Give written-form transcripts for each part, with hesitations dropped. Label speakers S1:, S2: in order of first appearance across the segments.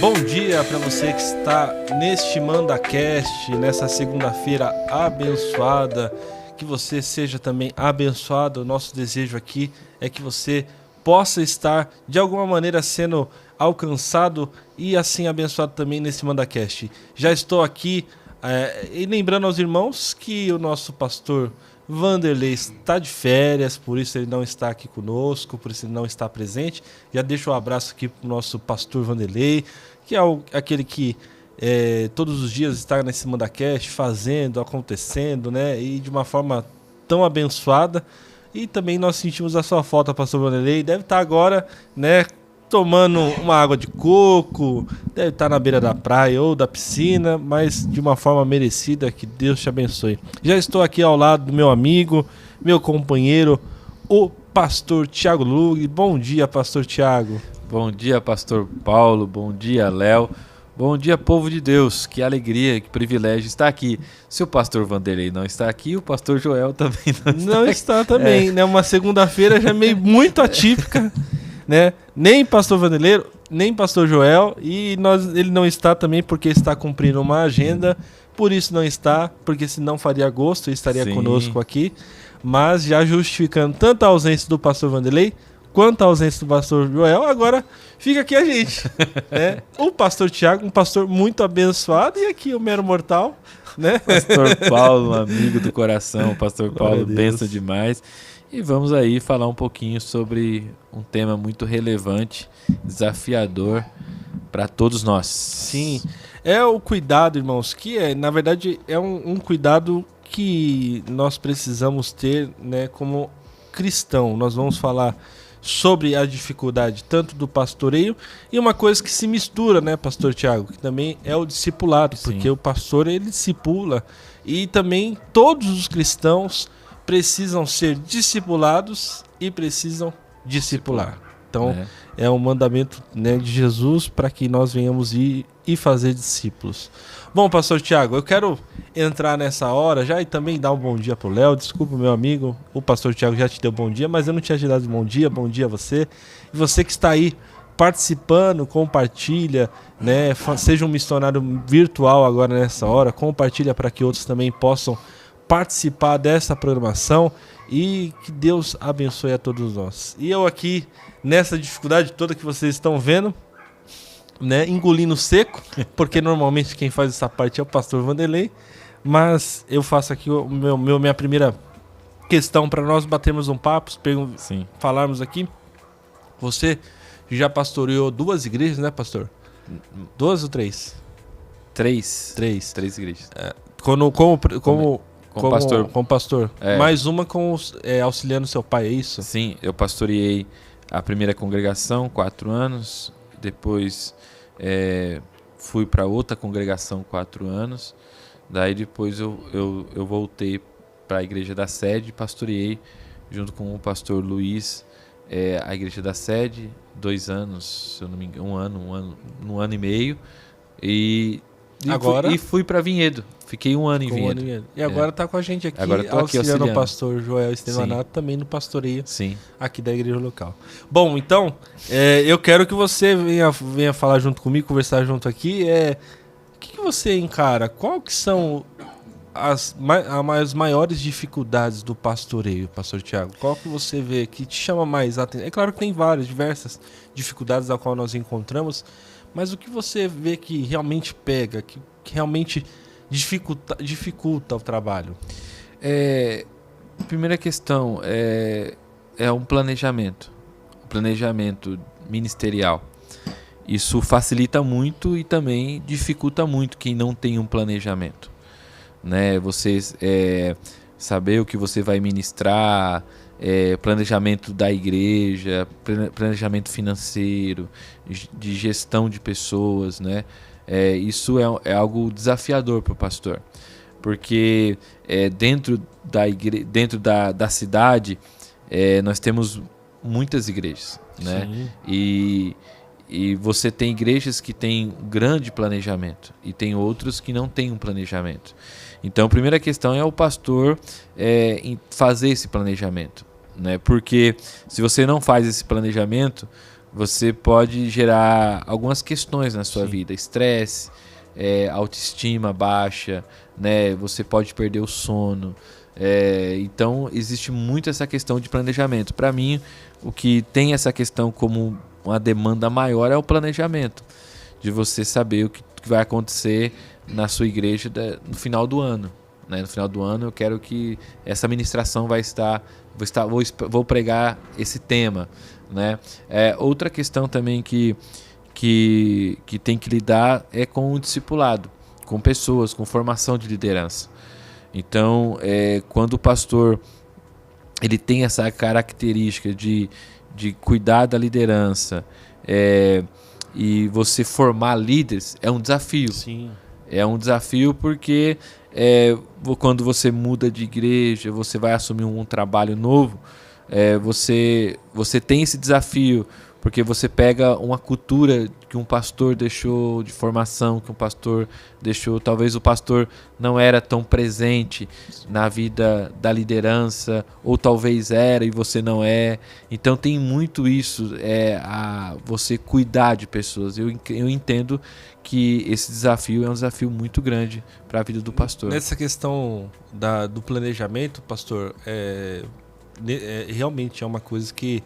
S1: Bom dia para você que está neste MandaCast, nessa segunda-feira abençoada, que você seja também abençoado. O nosso desejo aqui é que você possa estar de alguma maneira sendo alcançado e assim abençoado também nesse MandaCast. Já estou aqui e lembrando aos irmãos que o nosso pastor Vanderlei está de férias, por isso ele não está aqui conosco, por isso ele não está presente. Já deixo um abraço aqui para o nosso pastor Vanderlei, que é aquele que todos os dias está nesse MandaCast fazendo, acontecendo, né? E de uma forma tão abençoada. E também nós sentimos a sua falta, pastor Vanderlei. Deve estar agora, né, tomando uma água de coco, deve estar na beira da praia ou da piscina, mas de uma forma merecida. Que Deus te abençoe. Já estou aqui ao lado do meu amigo, meu companheiro, o pastor Tiago Lug. Bom dia, pastor Tiago.
S2: Bom dia, pastor Paulo. Bom dia, Léo. Bom dia, povo de Deus. Que alegria, que privilégio estar aqui. Se o pastor Vanderlei não está aqui, o pastor Joel também
S1: não está também, né? Uma segunda-feira já meio muito atípica, né? Nem pastor Vanderlei, nem pastor Joel, e ele não está também porque está cumprindo uma agenda, por isso não está, porque senão faria gosto e estaria conosco aqui, mas já justificando tanto a ausência do pastor Vanderlei quanto a ausência do pastor Joel, agora fica aqui a gente, né? O pastor Tiago, um pastor muito abençoado, e aqui o mero mortal, né?
S2: Pastor Paulo, um amigo do coração, pastor Paulo, benção demais. E vamos aí falar um pouquinho sobre um tema muito relevante, desafiador para todos nós.
S1: Sim, é o cuidado, irmãos, que na verdade é um cuidado que nós precisamos ter, né, como cristão. Nós vamos falar sobre a dificuldade tanto do pastoreio e uma coisa que se mistura, né, pastor Tiago, que também é o discipulado. Sim. Porque o pastor, ele discipula, e também todos os cristãos precisam ser discipulados e precisam discipular. Então, é um mandamento, né, de Jesus para que nós venhamos ir e fazer discípulos. Bom, pastor Tiago, eu quero entrar nessa hora já e também dar um bom dia para o Léo. Desculpa, meu amigo, o pastor Tiago já te deu bom dia, mas eu não tinha te dado bom dia a você. E você que está aí participando, compartilha, né, seja um missionário virtual agora nessa hora, compartilha para que outros também possam participar dessa programação, e que Deus abençoe a todos nós. E eu aqui, nessa dificuldade toda que vocês estão vendo, né, engolindo seco, porque normalmente quem faz essa parte é o pastor Vanderlei, mas eu faço aqui minha primeira questão para nós batermos um papo, falarmos aqui. Você já pastoreou 2 igrejas, né, pastor? 2 ou 3?
S2: 3 igrejas.
S1: Como pastor. Mais uma auxiliando seu pai, é isso?
S2: Sim, eu pastoreei a primeira congregação 4 anos, depois fui para outra congregação 4 anos, daí depois eu voltei para a igreja da sede, pastoreei junto com o pastor Luiz a igreja da sede 2 anos, se eu não me engano, um ano e meio, e fui para Vinhedo. Fiquei 1 ano em Vinhedo.
S1: E agora está com a gente aqui, auxiliando o pastor Joel Estevanato também no pastoreio aqui da igreja local. Bom, então, eu quero que você venha falar junto comigo, conversar junto aqui. O que você encara? Qual que são as maiores dificuldades do pastoreio, pastor Tiago? Qual que você vê que te chama mais a atenção? É claro que tem diversas dificuldades a qual nós encontramos, mas o que você vê que realmente pega, que realmente dificulta o trabalho?
S2: A primeira questão é um planejamento ministerial. Isso facilita muito e também dificulta muito quem não tem um planejamento, né? Você saber o que você vai ministrar, planejamento da igreja, planejamento financeiro, de gestão de pessoas, né? Isso é algo desafiador para o pastor, porque dentro da cidade nós temos muitas igrejas, né? E você tem igrejas que têm um grande planejamento e tem outros que não têm um planejamento. Então a primeira questão é o pastor fazer esse planejamento, né? Porque se você não faz esse planejamento, você pode gerar algumas questões na sua
S1: Sim.
S2: vida. Estresse, autoestima baixa, né? Você pode perder o sono. Então, existe muito essa questão de planejamento. Para mim, o que tem essa questão como uma demanda maior é o planejamento. De você saber o que vai acontecer na sua igreja no final do ano. Né? No final do ano eu quero que essa ministração vou pregar esse tema. Né? Outra questão também que tem que lidar é com o discipulado, com pessoas, com formação de liderança. Então, quando o pastor ele tem essa característica de cuidar da liderança, e você formar líderes, é um desafio.
S1: Sim.
S2: É um desafio porque quando você muda de igreja, você vai assumir um trabalho novo, você tem esse desafio, porque você pega uma cultura que um pastor deixou de formação, que um pastor deixou, talvez o pastor não era tão presente na vida da liderança, ou talvez era e você não é. Então tem muito isso, você cuidar de pessoas. Eu entendo que esse desafio é um desafio muito grande para a vida do pastor.
S1: Nessa questão do planejamento, pastor, realmente é uma coisa que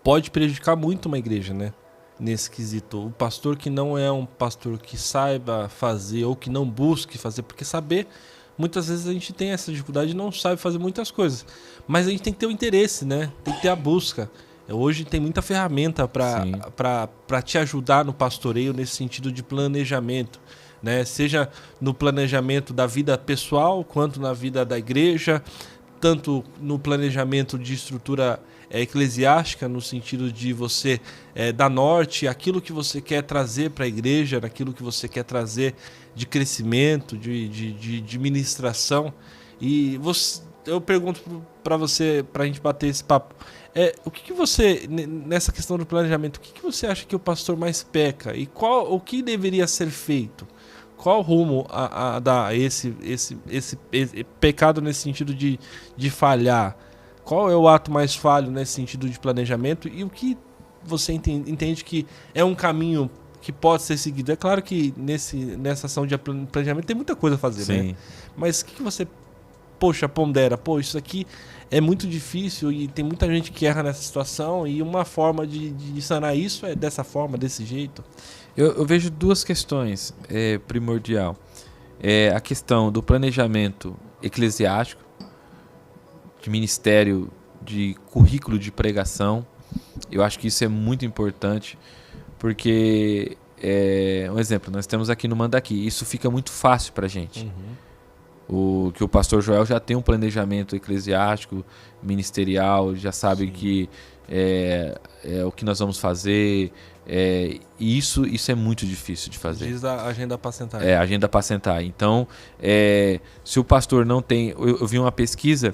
S1: pode prejudicar muito uma igreja, né? Nesse quesito. O pastor que não é um pastor que saiba fazer ou que não busque fazer, porque saber, muitas vezes a gente tem essa dificuldade e não sabe fazer muitas coisas. Mas a gente tem que ter o interesse, né? Tem que ter a busca. Hoje tem muita ferramenta para te ajudar no pastoreio nesse sentido de planejamento, né? Seja no planejamento da vida pessoal, quanto na vida da igreja, tanto no planejamento de estrutura eclesiástica, no sentido de você dar norte aquilo que você quer trazer para a igreja, naquilo que você quer trazer de crescimento, de ministração. E eu pergunto para você, para a gente bater esse papo, o que você, nessa questão do planejamento, o que você acha que o pastor mais peca e o que deveria ser feito? Qual rumo a dar esse pecado nesse sentido de falhar? Qual é o ato mais falho nesse sentido de planejamento e o que você entende que é um caminho que pode ser seguido? É claro que nessa ação de planejamento tem muita coisa a fazer,
S2: Sim.
S1: né? Mas o que você, pondera? Isso aqui é muito difícil e tem muita gente que erra nessa situação e uma forma de sanar isso é dessa forma, desse jeito.
S2: Eu vejo duas questões primordial. A questão do planejamento eclesiástico, de ministério, de currículo de pregação. Eu acho que isso é muito importante, porque, um exemplo, nós temos aqui no Mandaqui, isso fica muito fácil para a gente. Que o pastor Joel já tem um planejamento eclesiástico, ministerial, já sabe que o que nós vamos fazer, e isso é muito difícil de fazer.
S1: Diz a agenda apacentar.
S2: A agenda apacentar. Então, se o pastor não tem... Eu vi uma pesquisa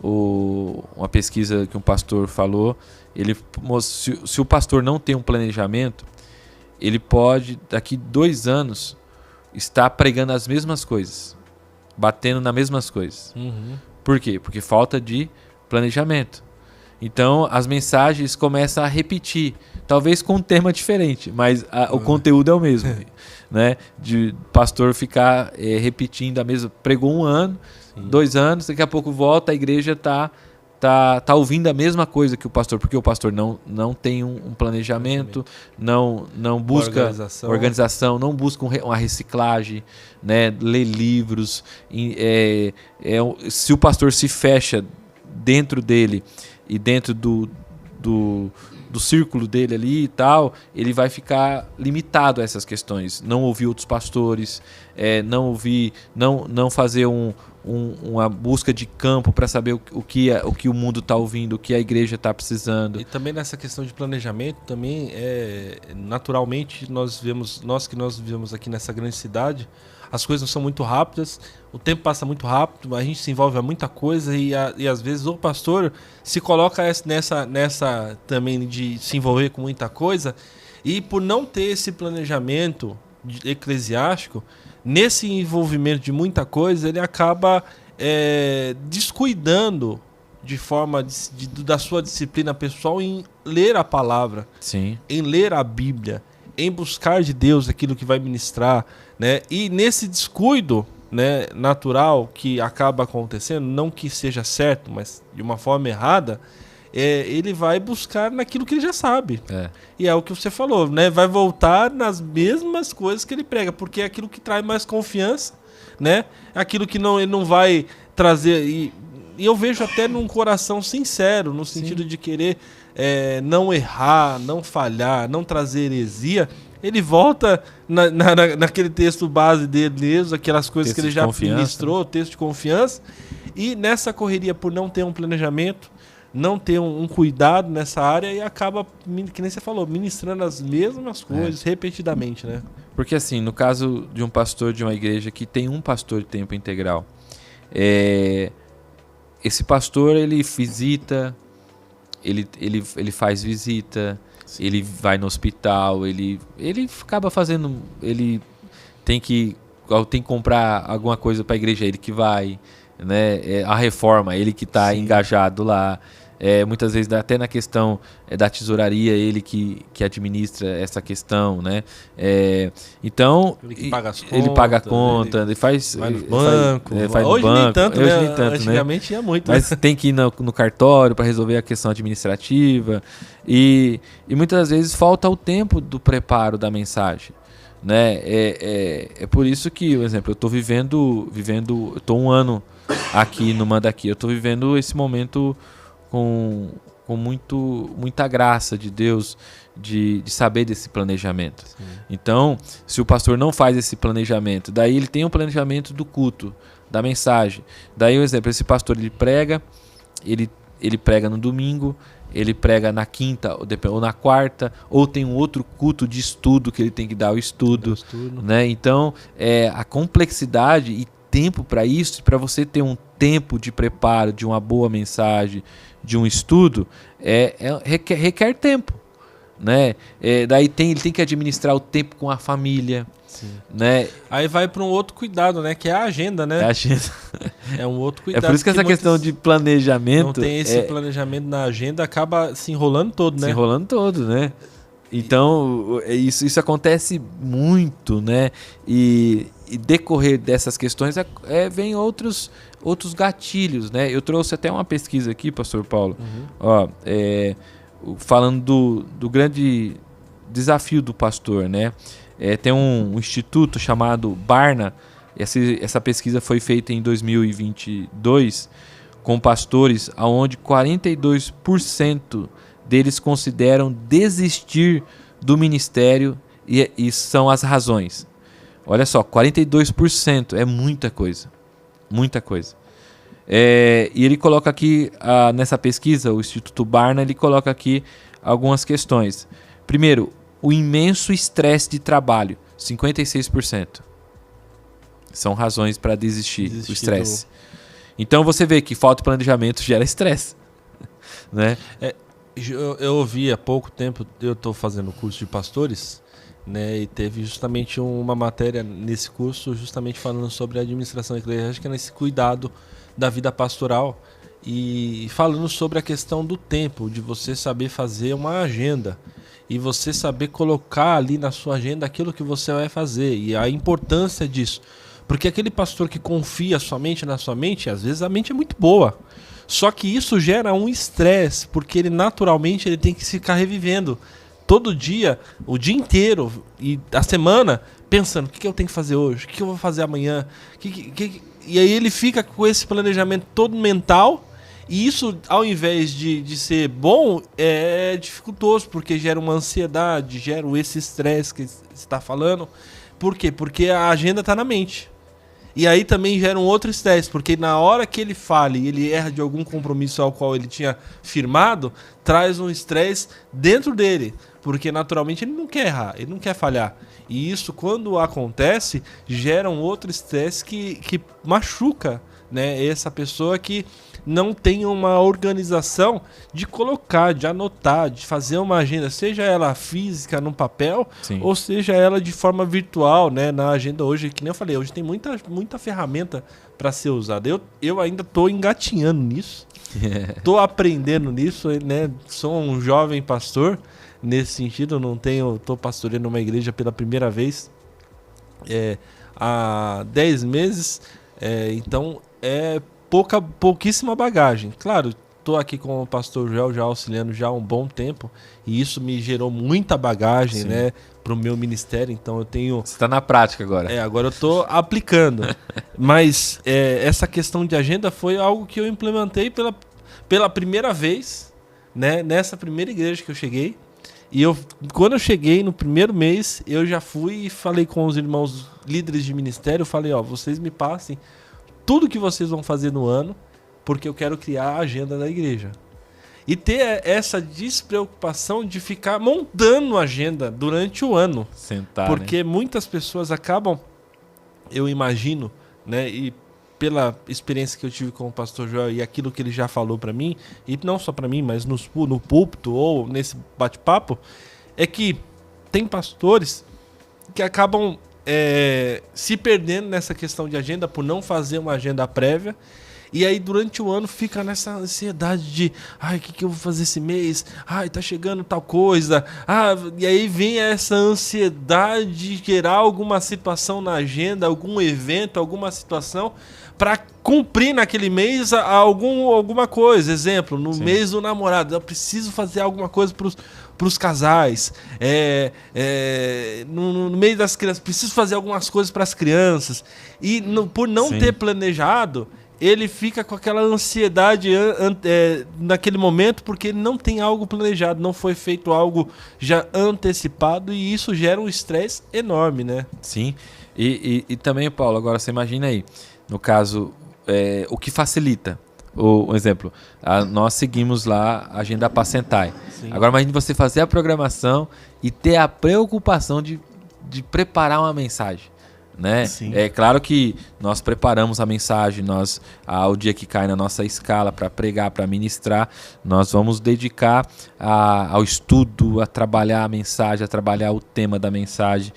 S2: uma pesquisa que um pastor falou, se o pastor não tem um planejamento, ele pode, daqui 2 anos, estar pregando as mesmas coisas, batendo nas mesmas coisas. Por quê? Porque falta de planejamento. Então, as mensagens começam a repetir, talvez com um tema diferente, mas o conteúdo é o mesmo. Né? De pastor ficar repetindo a mesma... Pregou 1 ano, 2 anos, daqui a pouco volta, a igreja está ouvindo a mesma coisa que o pastor, porque o pastor não tem um planejamento, não busca organização, não busca uma reciclagem, né? Lê livros. Se o pastor se fecha dentro dele e dentro do círculo dele ali e tal, ele vai ficar limitado a essas questões. Não ouvir outros pastores, não fazer uma busca de campo para saber o que o mundo está ouvindo, o que a igreja está precisando.
S1: E também nessa questão de planejamento, também naturalmente nós que vivemos aqui nessa grande cidade, as coisas são muito rápidas, o tempo passa muito rápido, a gente se envolve a muita coisa e às vezes o pastor se coloca nessa também de se envolver com muita coisa e por não ter esse planejamento eclesiástico, nesse envolvimento de muita coisa, ele acaba descuidando de forma da sua disciplina pessoal em ler a palavra,
S2: Sim.
S1: em ler a Bíblia, em buscar de Deus aquilo que vai ministrar, né? E nesse descuido, né, natural que acaba acontecendo, não que seja certo, mas de uma forma errada, ele vai buscar naquilo que ele já sabe. E é o que você falou, né? Vai voltar nas mesmas coisas que ele prega, porque é aquilo que traz mais confiança, né? Aquilo que ele não vai trazer. E eu vejo até num coração sincero, no sentido de querer não errar, não falhar, não trazer heresia. Ele volta naquele texto base dele mesmo, aquelas coisas que ele já ministrou, texto de confiança. E nessa correria, por não ter um planejamento, não ter um cuidado nessa área, e acaba, que nem você falou, ministrando as mesmas coisas repetidamente, né?
S2: Porque assim, no caso de um pastor de uma igreja que tem um pastor de tempo integral, esse pastor, ele visita, ele faz visita, sim, ele vai no hospital, ele acaba fazendo, ele tem que comprar alguma coisa para a igreja, ele que vai, né? A reforma, ele que está engajado lá. Muitas vezes até na questão da tesouraria, ele que administra essa questão, né? Então
S1: ele paga as contas,
S2: ele paga a conta, ele faz,
S1: vai no banco,
S2: faz
S1: hoje
S2: no banco.
S1: Nem tanto,
S2: hoje
S1: né?
S2: nem tanto,
S1: Antigamente ia muito,
S2: mas tem que ir no cartório para resolver a questão administrativa, e muitas vezes falta o tempo do preparo da mensagem, né? É por isso que, por exemplo, eu estou eu estou um ano aqui no Manda Aqui, eu estou vivendo esse momento com muita graça de Deus, de saber desse planejamento. Sim. Então, se o pastor não faz esse planejamento, daí ele tem um planejamento do culto, da mensagem. Daí, um exemplo, esse pastor, ele prega no domingo, ele prega na quinta ou na quarta, ou tem um outro culto de estudo que ele tem que dar o estudo. Né? Então, a complexidade e tempo para isso, para você ter um tempo de preparo de uma boa mensagem, de um estudo, requer tempo, né? Daí ele tem que administrar o tempo com a família. Sim. Né?
S1: Aí vai para um outro cuidado, né? Que é a agenda, né? É um outro cuidado.
S2: É por isso que essa questão de planejamento...
S1: Não tem esse planejamento na agenda, acaba se enrolando todo, né?
S2: Se enrolando todo, né? Então, isso acontece muito, né? E decorrer dessas questões vem outros gatilhos, né? Eu trouxe até uma pesquisa aqui, pastor Paulo, falando do grande desafio do pastor, né? Tem um instituto chamado Barna. Essa pesquisa foi feita em 2022 com pastores, onde 42% deles consideram desistir do ministério, e são as razões. Olha só, 42% é muita coisa. Muita coisa. E ele coloca aqui, nessa pesquisa, o Instituto Barna, ele coloca aqui algumas questões. Primeiro, o imenso estresse de trabalho, 56%. São razões para desistir do estresse. Então você vê que falta de planejamento gera estresse. Né?
S1: Eu ouvi há pouco tempo, eu estou fazendo curso de pastores, né, e teve justamente uma matéria nesse curso justamente falando sobre a administração eclesiástica, nesse cuidado da vida pastoral, e falando sobre a questão do tempo, de você saber fazer uma agenda e você saber colocar ali na sua agenda aquilo que você vai fazer e a importância disso. Porque aquele pastor que confia somente na sua mente, às vezes a mente é muito boa, só que isso gera um estresse, porque ele naturalmente tem que ficar revivendo todo dia, o dia inteiro e a semana, pensando o que eu tenho que fazer hoje, o que eu vou fazer amanhã. E aí ele fica com esse planejamento todo mental, e isso, ao invés de ser bom, é dificultoso, porque gera uma ansiedade, gera esse estresse que você está falando. Por quê? Porque a agenda está na mente. E aí também gera um outro estresse, porque na hora que ele fale, ele erra de algum compromisso ao qual ele tinha firmado, traz um estresse dentro dele, porque naturalmente ele não quer errar, ele não quer falhar. E isso, quando acontece, gera um outro estresse que machuca, né? Essa pessoa que não tem uma organização de colocar, de anotar, de fazer uma agenda, seja ela física no papel,
S2: Sim.
S1: ou seja ela de forma virtual, né? Na agenda hoje, que nem eu falei, hoje tem muita ferramenta para ser usada. Eu ainda estou engatinhando nisso, estou aprendendo nisso, né? Sou um jovem pastor nesse sentido, estou pastoreando uma igreja pela primeira vez há 10 meses, então pouquíssima bagagem. Claro, estou aqui com o pastor Joel já auxiliando já há um bom tempo e isso me gerou muita bagagem, né, para o meu ministério. Então eu tenho...
S2: Você está na prática agora.
S1: Agora eu estou aplicando. Mas essa questão de agenda foi algo que eu implementei pela primeira vez, né, nessa primeira igreja que eu cheguei. E quando eu cheguei no primeiro mês, eu já fui e falei com os irmãos líderes de ministério, falei, vocês me passem tudo que vocês vão fazer no ano, porque eu quero criar a agenda da igreja. E ter essa despreocupação de ficar montando a agenda durante o ano.
S2: Sentar,
S1: porque muitas pessoas acabam, eu imagino, né, e pela experiência que eu tive com o pastor Joel e aquilo que ele já falou para mim, e não só para mim, mas no púlpito ou nesse bate-papo, é que tem pastores que acabam se perdendo nessa questão de agenda por não fazer uma agenda prévia. E aí durante o ano fica nessa ansiedade de o que eu vou fazer esse mês? Tá chegando tal coisa. E aí vem essa ansiedade de gerar alguma situação na agenda, algum evento, alguma situação para cumprir naquele mês alguma coisa. Exemplo, no mês do namorado, eu preciso fazer alguma coisa para os casais. No meio das crianças, preciso fazer algumas coisas para as crianças. E por não ter planejado, ele fica com aquela ansiedade naquele momento, porque ele não tem algo planejado, não foi feito algo já antecipado, e isso gera um estresse enorme, né?
S2: Sim, e também, Paulo, agora você imagina aí, no caso, o que facilita. Um exemplo, nós seguimos lá a agenda Apacentai. Agora imagine você fazer a programação e ter a preocupação de preparar uma mensagem. Né? É claro que nós preparamos a mensagem, ao dia que cai na nossa escala para pregar, para ministrar, nós vamos dedicar ao estudo, a trabalhar a mensagem, a trabalhar o tema da mensagem.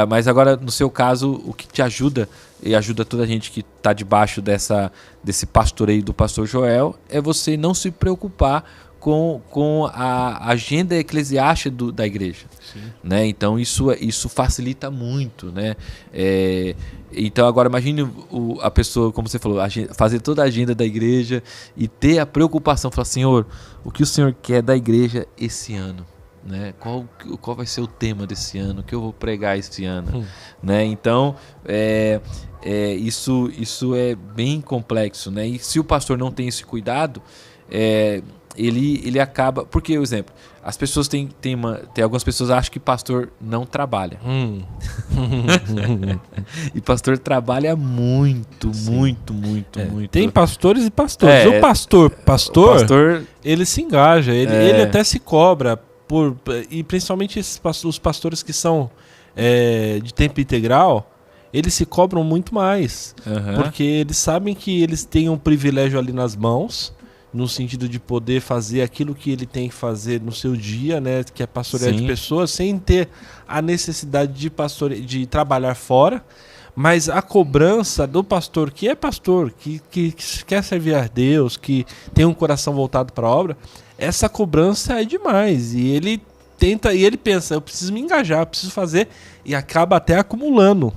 S2: Mas agora, no seu caso, o que te ajuda e ajuda toda a gente que está debaixo desse pastoreio do pastor Joel é você não se preocupar com a agenda eclesiástica da igreja. Né? Então isso facilita muito, né? Então agora imagine a pessoa, como você falou, fazer toda a agenda da igreja e ter a preocupação, falar, Senhor, o que o Senhor quer da igreja esse ano? Né? Qual vai ser o tema desse ano? O que eu vou pregar esse ano? Né? Então isso é bem complexo, né? E se o pastor não tem esse cuidado, ele acaba... Porque, por exemplo, as pessoas tem algumas pessoas que acham que pastor não trabalha. E pastor trabalha muito.
S1: Tem pastores e pastores. O pastor, ele se engaja, ele até se cobra, e principalmente os pastores que são de tempo integral, eles se cobram muito mais. Porque eles sabem que eles têm um privilégio ali nas mãos, no sentido de poder fazer aquilo que ele tem que fazer no seu dia, né, que é pastorear de pessoas, sem ter a necessidade de trabalhar fora. Mas a cobrança do pastor, que é pastor, que quer servir a Deus, que tem um coração voltado para a obra, essa cobrança é demais. E ele pensa, eu preciso me engajar, eu preciso fazer, e acaba até acumulando.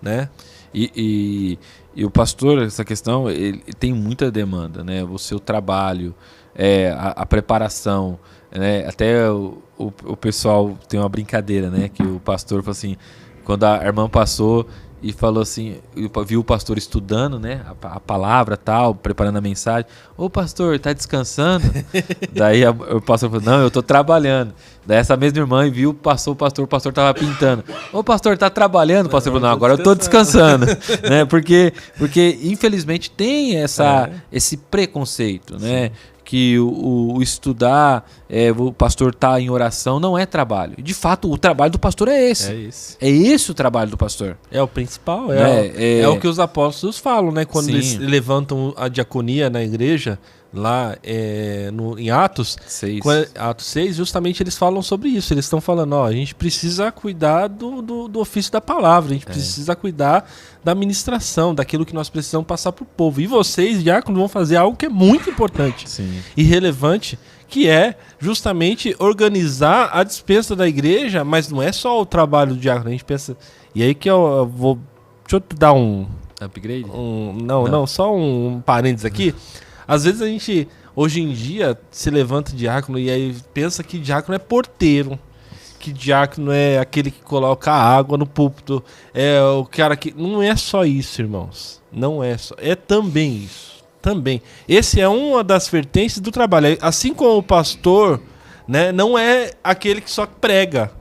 S1: Né?
S2: E o pastor, essa questão, ele tem muita demanda, né? O seu trabalho, a preparação, né? Até o pessoal tem uma brincadeira, né? Que o pastor falou assim, quando a irmã passou e falou assim, viu o pastor estudando, né? A palavra tal, preparando a mensagem. Ô pastor, tá descansando? Daí o pastor falou, não, eu tô trabalhando. Daí essa mesma irmã passou o pastor tava pintando. Ô pastor, tá trabalhando? O pastor falou, não, agora eu tô descansando. Né? Porque infelizmente tem esse preconceito, né? que o estudar, o pastor tá em oração, não é trabalho. De fato, o trabalho do pastor é esse.
S1: É esse.
S2: É esse o trabalho do pastor.
S1: É o principal,
S2: Né?
S1: é o que os apóstolos falam, né? Quando
S2: Sim.
S1: eles levantam a diaconia na igreja, lá em Atos
S2: 6.
S1: Atos 6, justamente eles falam sobre isso. Eles estão falando, a gente precisa cuidar do ofício da palavra, a gente precisa cuidar da ministração, daquilo que nós precisamos passar para o povo. E vocês, diáconos, vão fazer algo que é muito importante e relevante, que é justamente organizar a despensa da igreja, mas não é só o trabalho do diácono, a gente pensa... E aí que eu vou... Deixa eu dar um...
S2: Upgrade?
S1: Não, só um parênteses aqui. Às vezes a gente, hoje em dia, se levanta diácono e aí pensa que diácono é porteiro, que diácono é aquele que coloca água no púlpito, é o cara que... Não é só isso, irmãos. Não é só. É também isso. Também. Esse é uma das vertentes do trabalho. Assim como o pastor, né, não é aquele que só prega.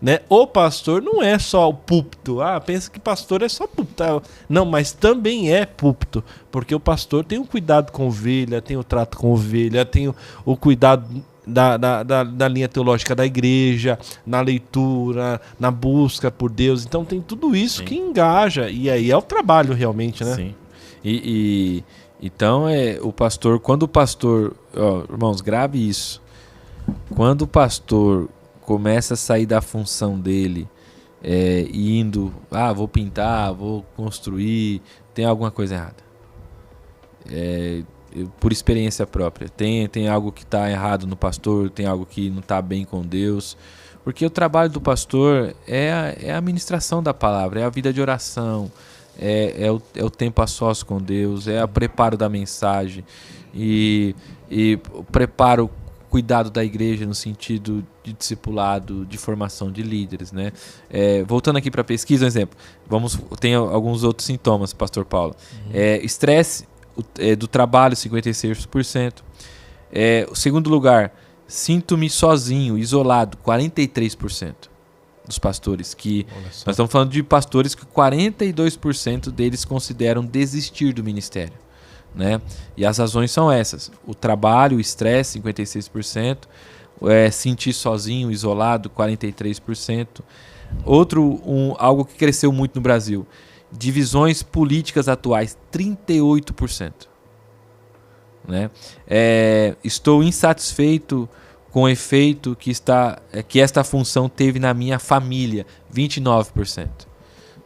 S1: Né? O pastor não é só o púlpito. Pensa que pastor é só púlpito. Não, mas também é púlpito. Porque o pastor tem o cuidado com ovelha, tem o trato com ovelha, tem o cuidado da linha teológica da igreja, na leitura, na busca por Deus. Então tem tudo isso que engaja. E aí é o trabalho realmente, né?
S2: Sim. Então o pastor, quando o pastor... irmãos, grave isso. Quando o pastor começa a sair da função dele e indo, vou pintar, vou construir, tem alguma coisa errada. Por experiência própria, tem algo que está errado no pastor, tem algo que não está bem com Deus, porque o trabalho do pastor é a ministração da palavra, é a vida de oração, é o tempo a sós com Deus, é o preparo da mensagem e o preparo, cuidado da igreja no sentido de discipulado, de formação de líderes, né? Voltando aqui para a pesquisa, um exemplo. Tem alguns outros sintomas, pastor Paulo. Estresse do trabalho, 56%. O segundo lugar, sinto-me sozinho, isolado, 43% dos pastores. Nós estamos falando de pastores que 42% deles consideram desistir do ministério. Né? E as razões são essas: o trabalho, o estresse, 56%, sentir sozinho, isolado, 43%. Algo que cresceu muito no Brasil: divisões políticas atuais, 38%. Né? Estou insatisfeito com o efeito que esta função teve na minha família, 29%.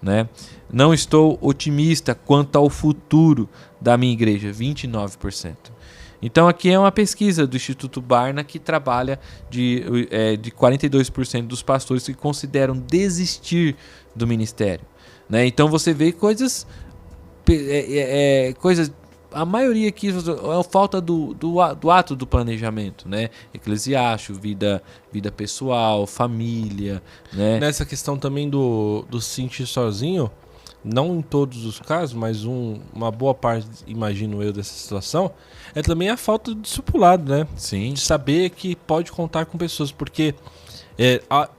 S2: Né? Não estou otimista quanto ao futuro da minha igreja, 29%. Então aqui é uma pesquisa do Instituto Barna que trabalha de 42% dos pastores que consideram desistir do ministério. Né? Então você vê coisas, a maioria aqui é a falta do ato do planejamento, né? Eclesiástico, vida pessoal, família, né?
S1: Nessa questão também do sentir sozinho, não em todos os casos, mas uma boa parte, imagino eu, dessa situação, é também a falta de discipulado, né?
S2: Sim.
S1: De saber que pode contar com pessoas, porque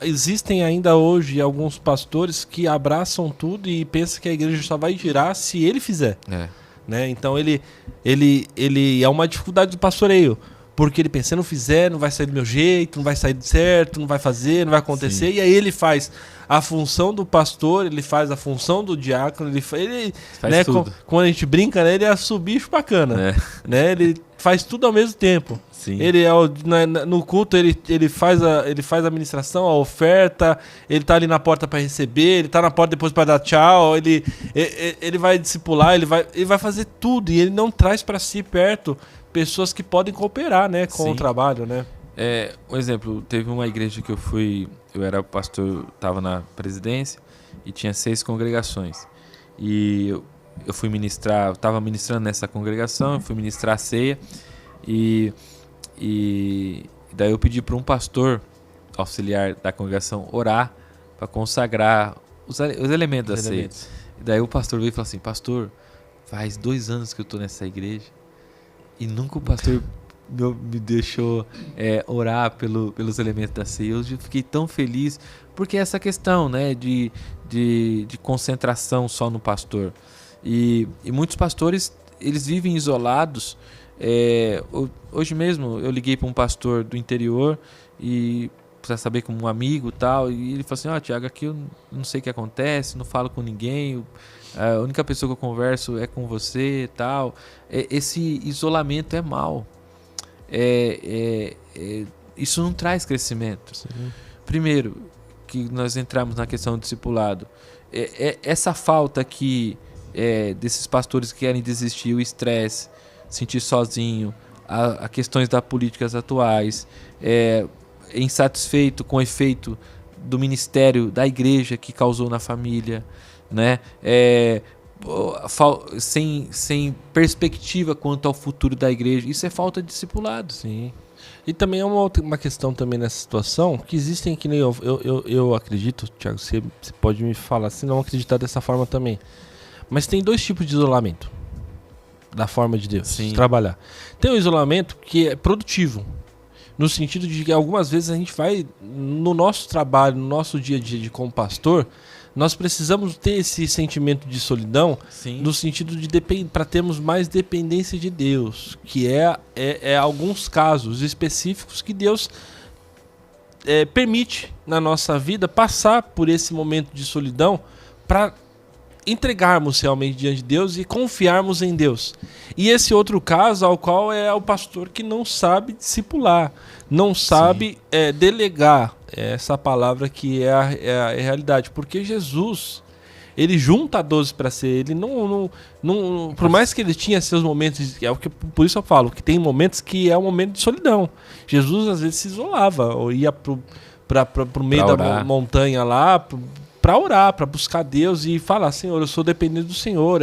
S1: existem ainda hoje alguns pastores que abraçam tudo e pensam que a igreja só vai girar se ele fizer. Né? Então ele é uma dificuldade do pastoreio, porque ele pensa, se eu não fizer, não vai sair do meu jeito, não vai sair certo, não vai fazer, não vai acontecer. Sim. E aí ele faz a função do pastor, ele faz a função do diácono, ele faz né, tudo. Quando a gente brinca, né, ele é subicho bacana, né? Ele faz tudo ao mesmo tempo.
S2: Sim.
S1: Ele no culto ele faz a ministração, a oferta, ele tá ali na porta para receber, ele tá na porta depois para dar tchau, ele vai discipular, ele vai fazer tudo, e ele não traz para si perto pessoas que podem cooperar, né, com Sim. o trabalho, né?
S2: Um exemplo, teve uma igreja que eu era pastor, estava na presidência e tinha 6 congregações. E eu fui ministrar, estava ministrando nessa congregação, eu fui ministrar a ceia e daí eu pedi para um pastor auxiliar da congregação orar para consagrar os elementos da ceia. E daí o pastor veio e falou assim: pastor, faz 2 anos que eu estou nessa igreja e nunca o pastor me deixou orar pelos elementos da ceia. Eu fiquei tão feliz, porque essa questão, né, de concentração só no pastor. E muitos pastores, eles vivem isolados Hoje mesmo eu liguei para um pastor do interior e para saber como um amigo e tal, e ele falou assim, Tiago, aqui eu não sei o que acontece, não falo com ninguém, a única pessoa que eu converso é com você e tal. Esse isolamento é mau. Isso não traz crescimento.
S1: Sim.
S2: Primeiro, que nós entramos na questão do discipulado, essa falta aqui desses pastores que querem desistir, o estresse, sentir sozinho, a questões das políticas atuais, insatisfeito com o efeito do ministério da igreja que causou na família, né? Sem perspectiva quanto ao futuro da igreja. Isso é falta de discipulado.
S1: Sim. E também é uma questão também nessa situação, que existem, que nem eu acredito, Thiago, você pode me falar se não acreditar dessa forma também. Mas tem dois tipos de isolamento da forma de Deus,
S2: Sim.
S1: de trabalhar. Tem o isolamento que é produtivo, no sentido de que algumas vezes a gente vai, no nosso trabalho, no nosso dia a dia como pastor, nós precisamos ter esse sentimento de solidão. Sim. No sentido de para termos mais dependência de Deus, que é alguns casos específicos que Deus permite na nossa vida passar por esse momento de solidão para entregarmos realmente diante de Deus e confiarmos em Deus. E esse outro caso, ao qual é o pastor que não sabe discipular, não sabe delegar, essa palavra que é a realidade. Porque Jesus, ele junta 12 para ser, ele não por mais que ele tinha seus momentos, por isso eu falo, que tem momentos que é um momento de solidão. Jesus às vezes se isolava, ou ia pro meio da montanha lá, para orar, para buscar Deus e falar, Senhor, eu sou dependente do Senhor,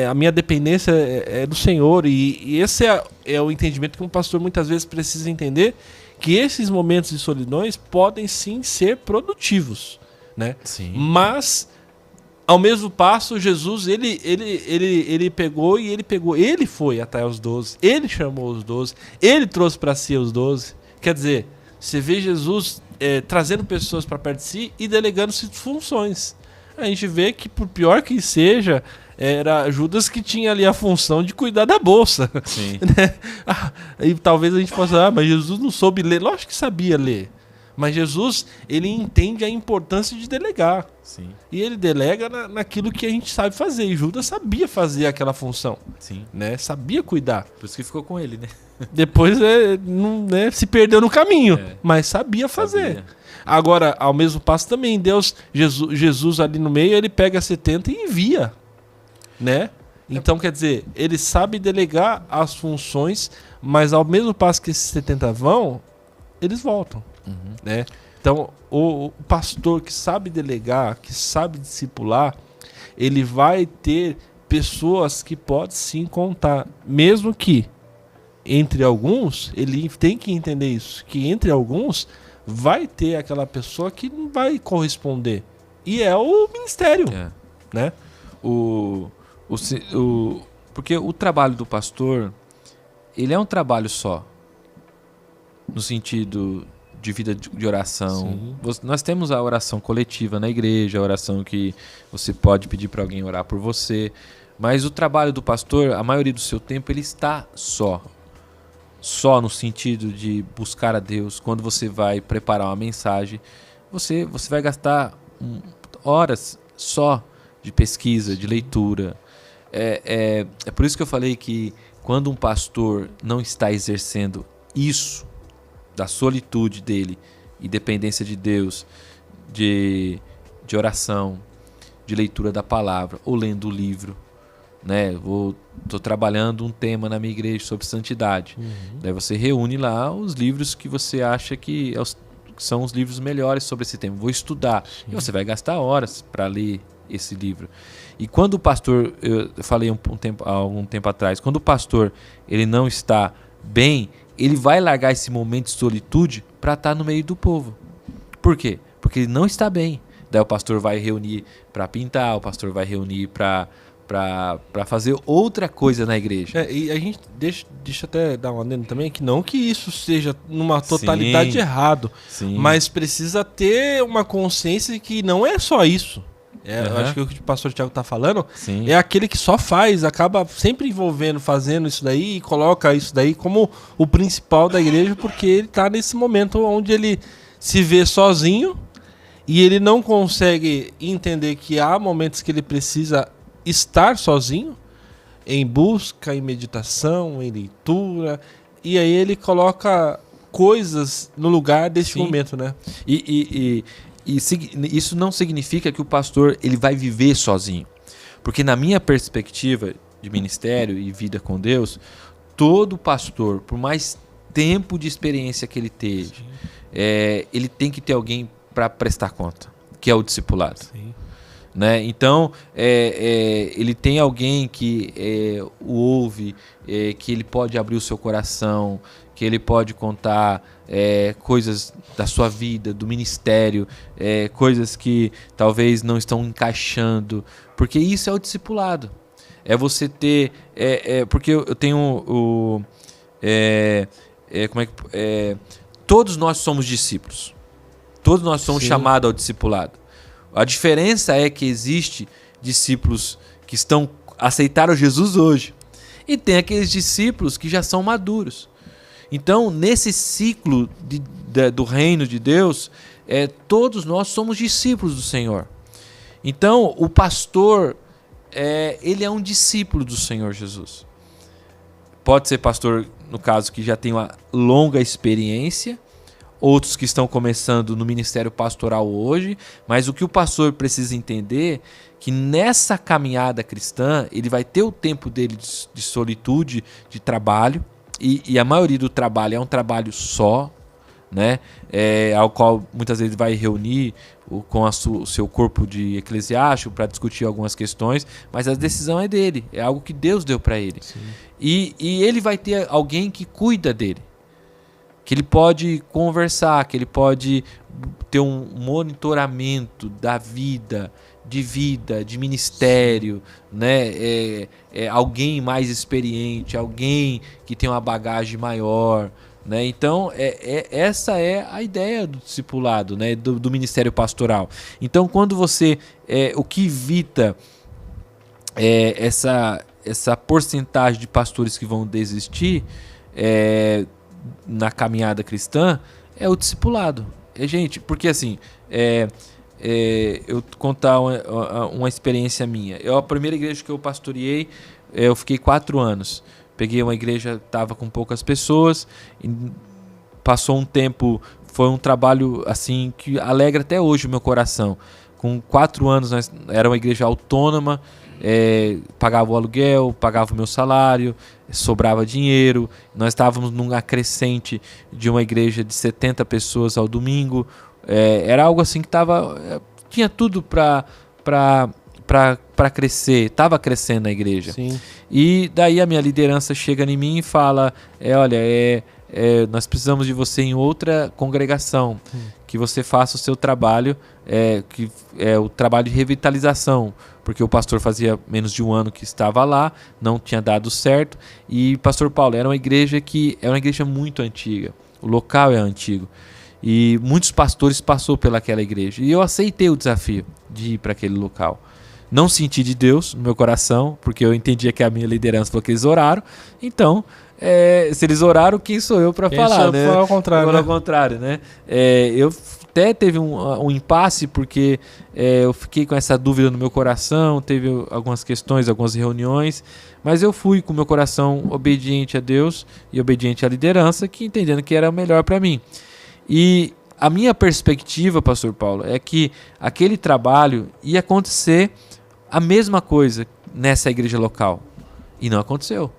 S1: a minha dependência é do Senhor, e esse é o entendimento que um pastor muitas vezes precisa entender, que esses momentos de solidões podem sim ser produtivos, né?
S2: Sim.
S1: Mas, ao mesmo passo, Jesus, ele pegou, ele foi até os 12, ele chamou os 12, ele trouxe para si os 12, quer dizer, você vê Jesus trazendo pessoas para perto de si e delegando-se funções. A gente vê que, por pior que seja, era Judas que tinha ali a função de cuidar da bolsa.
S2: Sim.
S1: Né? E talvez a gente possa, mas Jesus não soube ler. Lógico que sabia ler. Mas Jesus, ele entende a importância de delegar.
S2: Sim.
S1: E ele delega naquilo que a gente sabe fazer. E Judas sabia fazer aquela função.
S2: Sim.
S1: Né? Sabia cuidar.
S2: Por isso que ficou com ele, né?
S1: Depois se perdeu no caminho, mas sabia fazer.
S2: Sabia.
S1: Agora, ao mesmo passo também, Jesus ali no meio, ele pega 70 e envia, né? Então, quer dizer, ele sabe delegar as funções, mas ao mesmo passo que esses 70 vão, eles voltam, né? Então, o pastor que sabe delegar, que sabe discipular, ele vai ter pessoas que pode sim contar, mesmo que entre alguns, ele tem que entender isso, que entre alguns vai ter aquela pessoa que não vai corresponder. E é o ministério, né?
S2: Porque o trabalho do pastor, ele é um trabalho só, no sentido de vida de oração. Nós temos a oração coletiva na igreja, a oração que você pode pedir para alguém orar por você, mas o trabalho do pastor, a maioria do seu tempo, ele está só no sentido de buscar a Deus. Quando você vai preparar uma mensagem, você vai gastar horas só de pesquisa, de leitura. É por isso que eu falei que quando um pastor não está exercendo isso, da solitude dele e dependência de Deus, de oração, de leitura da palavra, ou lendo o livro, né? Estou trabalhando um tema na minha igreja sobre santidade. Daí você reúne lá os livros que você acha que são os livros melhores sobre esse tema. Vou estudar. E você vai gastar horas para ler esse livro. E quando o pastor, eu falei há algum tempo atrás, quando o pastor ele não está bem, ele vai largar esse momento de solitude para estar no meio do povo. Por quê? Porque ele não está bem. Daí o pastor vai reunir para pintar, o pastor vai reunir para fazer outra coisa na igreja.
S1: E a gente deixa até dar um adendo também, que não que isso seja numa totalidade errado, mas precisa ter uma consciência de que não é só isso. Eu acho que o que o pastor Tiago está falando
S2: Sim.
S1: é aquele que só faz, acaba sempre envolvendo, fazendo isso daí e coloca isso daí como o principal da igreja, porque ele está nesse momento onde ele se vê sozinho e ele não consegue entender que há momentos que ele precisa estar sozinho, em busca, em meditação, em leitura, e aí ele coloca coisas no lugar desse
S2: Sim.
S1: momento, né?
S2: E isso não significa que o pastor ele vai viver sozinho. Porque na minha perspectiva de ministério e vida com Deus, todo pastor, por mais tempo de experiência que ele teve, ele tem que ter alguém para prestar conta, que é o discipulado.
S1: Sim.
S2: Né? Então, ele tem alguém que o ouve, que ele pode abrir o seu coração, que ele pode contar coisas da sua vida, do ministério, coisas que talvez não estão encaixando, porque isso é o discipulado. É você ter... porque eu tenho todos nós somos discípulos. Todos nós somos chamados ao discipulado. A diferença é que existe discípulos que aceitaram Jesus hoje e tem aqueles discípulos que já são maduros. Então, nesse ciclo do reino de Deus, todos nós somos discípulos do Senhor. Então, o pastor, ele é um discípulo do Senhor Jesus. Pode ser pastor, no caso, que já tem uma longa experiência, outros que estão começando no ministério pastoral hoje, mas o que o pastor precisa entender é que nessa caminhada cristã, ele vai ter o tempo dele de solitude, de trabalho, e a maioria do trabalho é um trabalho só, né? Ao qual muitas vezes vai reunir com o seu corpo de eclesiástico para discutir algumas questões, mas a decisão é dele, é algo que Deus deu para ele. E ele vai ter alguém que cuida dele, que ele pode conversar, que ele pode ter um monitoramento da vida, de ministério, né? Alguém mais experiente, alguém que tem uma bagagem maior, né? Então, essa é a ideia do discipulado, né? do ministério pastoral. Então, quando você... o que evita essa porcentagem de pastores que vão desistir na caminhada cristã é o discipulado. Gente, porque assim, eu contar uma experiência minha. A primeira igreja que eu pastoreei, eu fiquei 4 anos. Peguei uma igreja, estava com poucas pessoas, passou um tempo, foi um trabalho assim que alegra até hoje o meu coração. Com 4 anos, era uma igreja autônoma, pagava o aluguel, pagava o meu salário, sobrava dinheiro. Nós estávamos numa crescente de uma igreja de 70 pessoas ao domingo. Era algo assim que tinha tudo para crescer, estava crescendo a igreja.
S1: Sim.
S2: E daí a minha liderança chega em mim e fala, olha, nós precisamos de você em outra congregação, que você faça o seu trabalho, que é o trabalho de revitalização, porque o pastor fazia menos de 1 ano que estava lá, não tinha dado certo, e pastor Paulo, era uma igreja que é uma igreja muito antiga, o local é antigo, e muitos pastores passou pelaquela igreja, e eu aceitei o desafio de ir para aquele local. Não senti de Deus no meu coração, porque eu entendia que a minha liderança falou que eles oraram. Então, se eles oraram, quem sou eu para falar, né?
S1: Foi ao contrário,
S2: foi
S1: né?
S2: ao contrário, né? Eu até teve um impasse, porque eu fiquei com essa dúvida no meu coração, teve algumas questões, algumas reuniões, mas eu fui com o meu coração obediente a Deus e obediente à liderança, que entendendo que era o melhor para mim. E a minha perspectiva, pastor Paulo, é que aquele trabalho ia acontecer a mesma coisa nessa igreja local. E não aconteceu.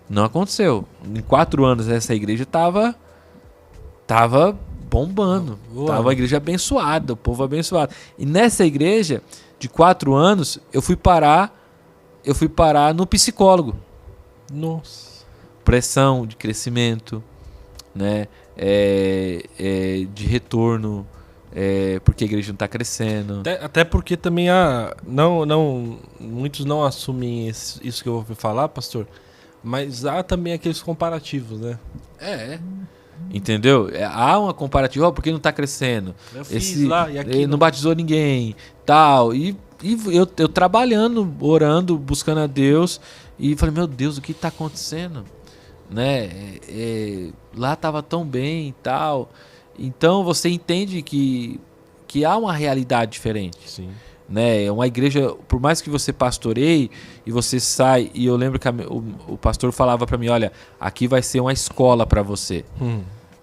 S2: Não aconteceu. Em 4 anos essa igreja estava bombando. Estava uma igreja abençoada, o povo abençoado. E nessa igreja, de 4 anos, eu fui parar no psicólogo.
S1: Nossa.
S2: Pressão de crescimento, né? De retorno. Porque a igreja não está crescendo.
S1: Até porque também muitos não assumem isso que eu vou falar, pastor, mas há também aqueles comparativos, né?
S2: Entendeu? Há uma comparativa, por que não está crescendo?
S1: Eu fiz lá e aqui
S2: ele não batizou ninguém, tal. E eu trabalhando, orando, buscando a Deus, e falei, meu Deus, o que está acontecendo? Né? Lá estava tão bem e tal. Então você entende que há uma realidade diferente.
S1: Sim.
S2: Né? É uma igreja, por mais que você pastoreie e você sai, e eu lembro que o pastor falava para mim, olha, aqui vai ser uma escola para você.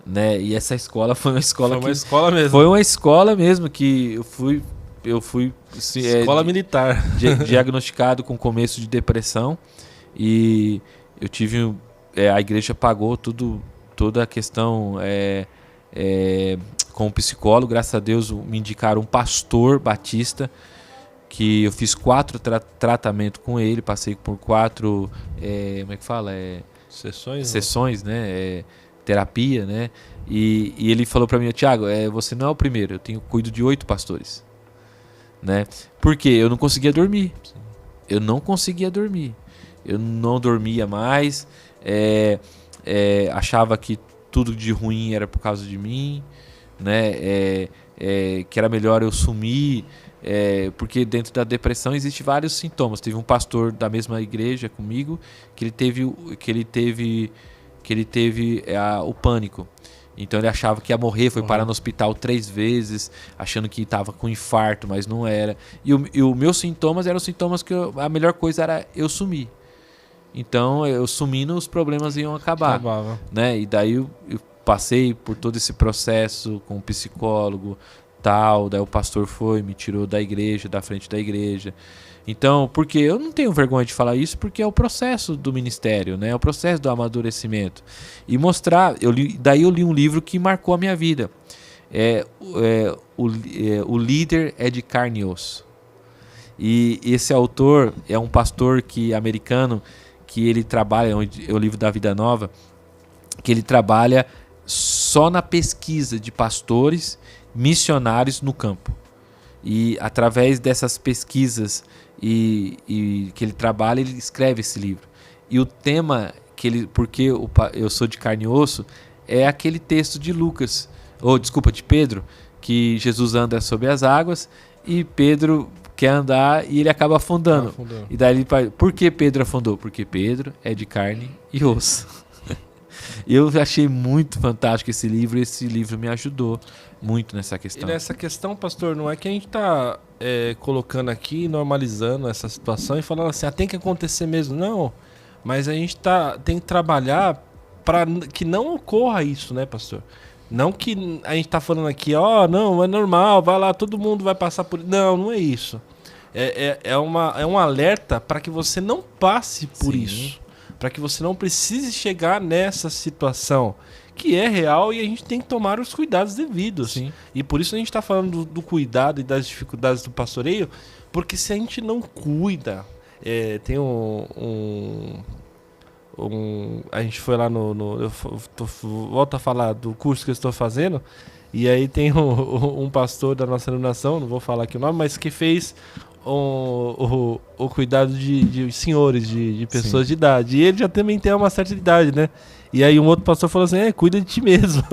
S2: Né? E essa escola foi uma escola
S1: escola mesmo.
S2: Foi uma escola mesmo que eu fui
S1: escola militar.
S2: Diagnosticado com começo de depressão, e eu tive a igreja pagou toda a questão com o psicólogo. Graças a Deus me indicaram um pastor batista, que eu fiz 4 tratamentos com ele, passei por 4 como é que fala? Sessões, né? Terapia, né? E ele falou para mim, Thiago, você não é o primeiro, eu cuido de 8 pastores. Né? Porque eu não conseguia dormir. Eu não conseguia dormir. Eu não dormia mais, achava que tudo de ruim era por causa de mim, né? Que era melhor eu sumir, porque dentro da depressão existem vários sintomas. Teve um pastor da mesma igreja comigo que ele teve o pânico. Então ele achava que ia morrer, foi parar no hospital 3 vezes, achando que estava com infarto, mas não era. E os meus sintomas eram sintomas que a melhor coisa era eu sumir. Então eu sumindo, os problemas iam acabar. Né? E daí eu passei por todo esse processo com o psicólogo, tal. Daí o pastor me tirou da igreja, da frente da igreja. Então, porque eu não tenho vergonha de falar isso, porque é o processo do ministério, né? É o processo do amadurecimento. E mostrar, daí eu li um livro que marcou a minha vida. O Líder é de Carne e Osso. E esse autor é um pastor americano, que ele trabalha, é o livro da Vida Nova, que ele trabalha só na pesquisa de pastores missionários no campo. E através dessas pesquisas e que ele trabalha, ele escreve esse livro. E o tema porque eu sou de carne e osso, é aquele texto de de Pedro, que Jesus anda sobre as águas e Pedro quer andar e ele acaba afundando. E daí por que Pedro afundou? Porque Pedro é de carne e osso. Eu achei muito fantástico esse livro me ajudou muito nessa questão.
S1: E nessa questão, pastor, não é que a gente está colocando aqui, normalizando essa situação e falando assim, tem que acontecer mesmo. Não, mas a gente tem que trabalhar para que não ocorra isso, né, pastor? Não que a gente está falando aqui, não, é normal, vai lá, todo mundo vai passar por... Não é isso. É um alerta para que você não passe por isso. Para que você não precise chegar nessa situação que é real e a gente tem que tomar os cuidados devidos.
S2: Sim.
S1: E por isso a gente está falando do cuidado e das dificuldades do pastoreio, porque se a gente não cuida, tem a gente foi lá volto a falar do curso que eu estou fazendo, e aí tem um pastor da nossa iluminação, não vou falar aqui o nome, mas que fez o cuidado de senhores, de pessoas de idade. E ele já também tem uma certa idade, né? E aí um outro pastor falou assim, cuida de ti mesmo.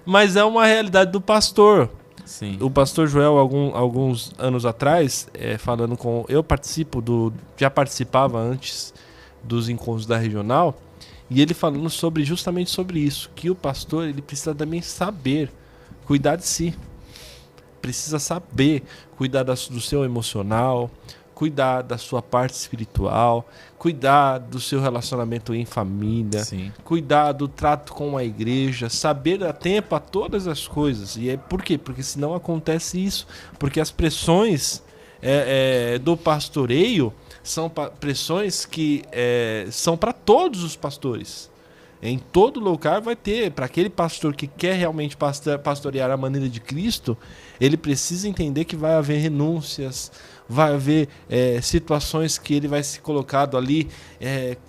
S1: Mas é uma realidade do pastor.
S2: Sim.
S1: O pastor Joel, alguns anos atrás, falando com... já participava antes dos encontros da regional, e ele falando justamente sobre isso, que o pastor ele precisa também saber cuidar de si. Precisa saber cuidar do seu emocional, cuidar da sua parte espiritual, cuidar do seu relacionamento em família,
S2: Sim.
S1: cuidar do trato com a igreja, saber dar tempo a todas as coisas. E por quê? Porque senão acontece isso. Porque as pressões do pastoreio são pressões que são para todos os pastores. Em todo lugar vai ter, para aquele pastor que quer realmente pastorear a maneira de Cristo, ele precisa entender que vai haver renúncias, vai haver situações que ele vai ser colocado ali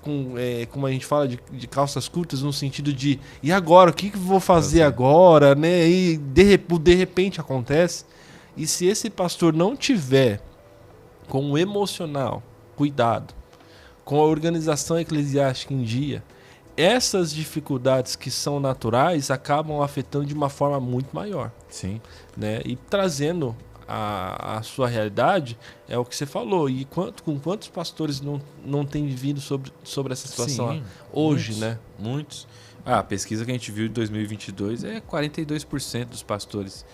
S1: como a gente fala, de calças curtas, no sentido de, e agora? O que eu vou fazer agora? Né? E de repente acontece. E se esse pastor não tiver com o emocional cuidado, com a organização eclesiástica em dia, essas dificuldades que são naturais acabam afetando de uma forma muito maior.
S2: Sim.
S1: Né? E trazendo a sua realidade, é o que você falou. E com quantos pastores não tem vivido sobre essa situação
S2: Sim,
S1: hoje,
S2: muitos,
S1: né?
S2: Muitos. A pesquisa que a gente viu de 2022 é 42% dos pastores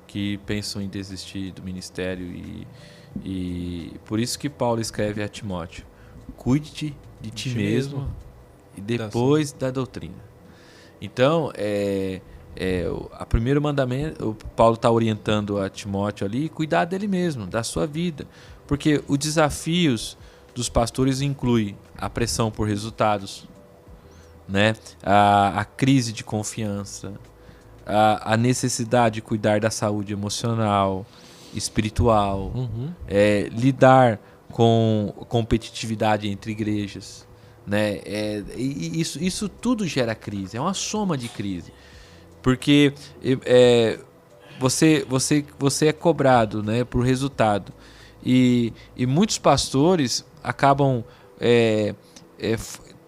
S2: que pensam em desistir do ministério. E por isso que Paulo escreve a Timóteo: cuide de ti mesmo e depois da doutrina. Então, a primeiro mandamento, o Paulo está orientando a Timóteo ali, cuidar dele mesmo, da sua vida. Porque os desafios dos pastores incluem a pressão por resultados, né? A crise de confiança, a necessidade de cuidar da saúde emocional, espiritual, lidar com competitividade entre igrejas, né? Isso tudo gera crise, é uma soma de crise. Porque você é cobrado, né, por resultado. E muitos pastores acabam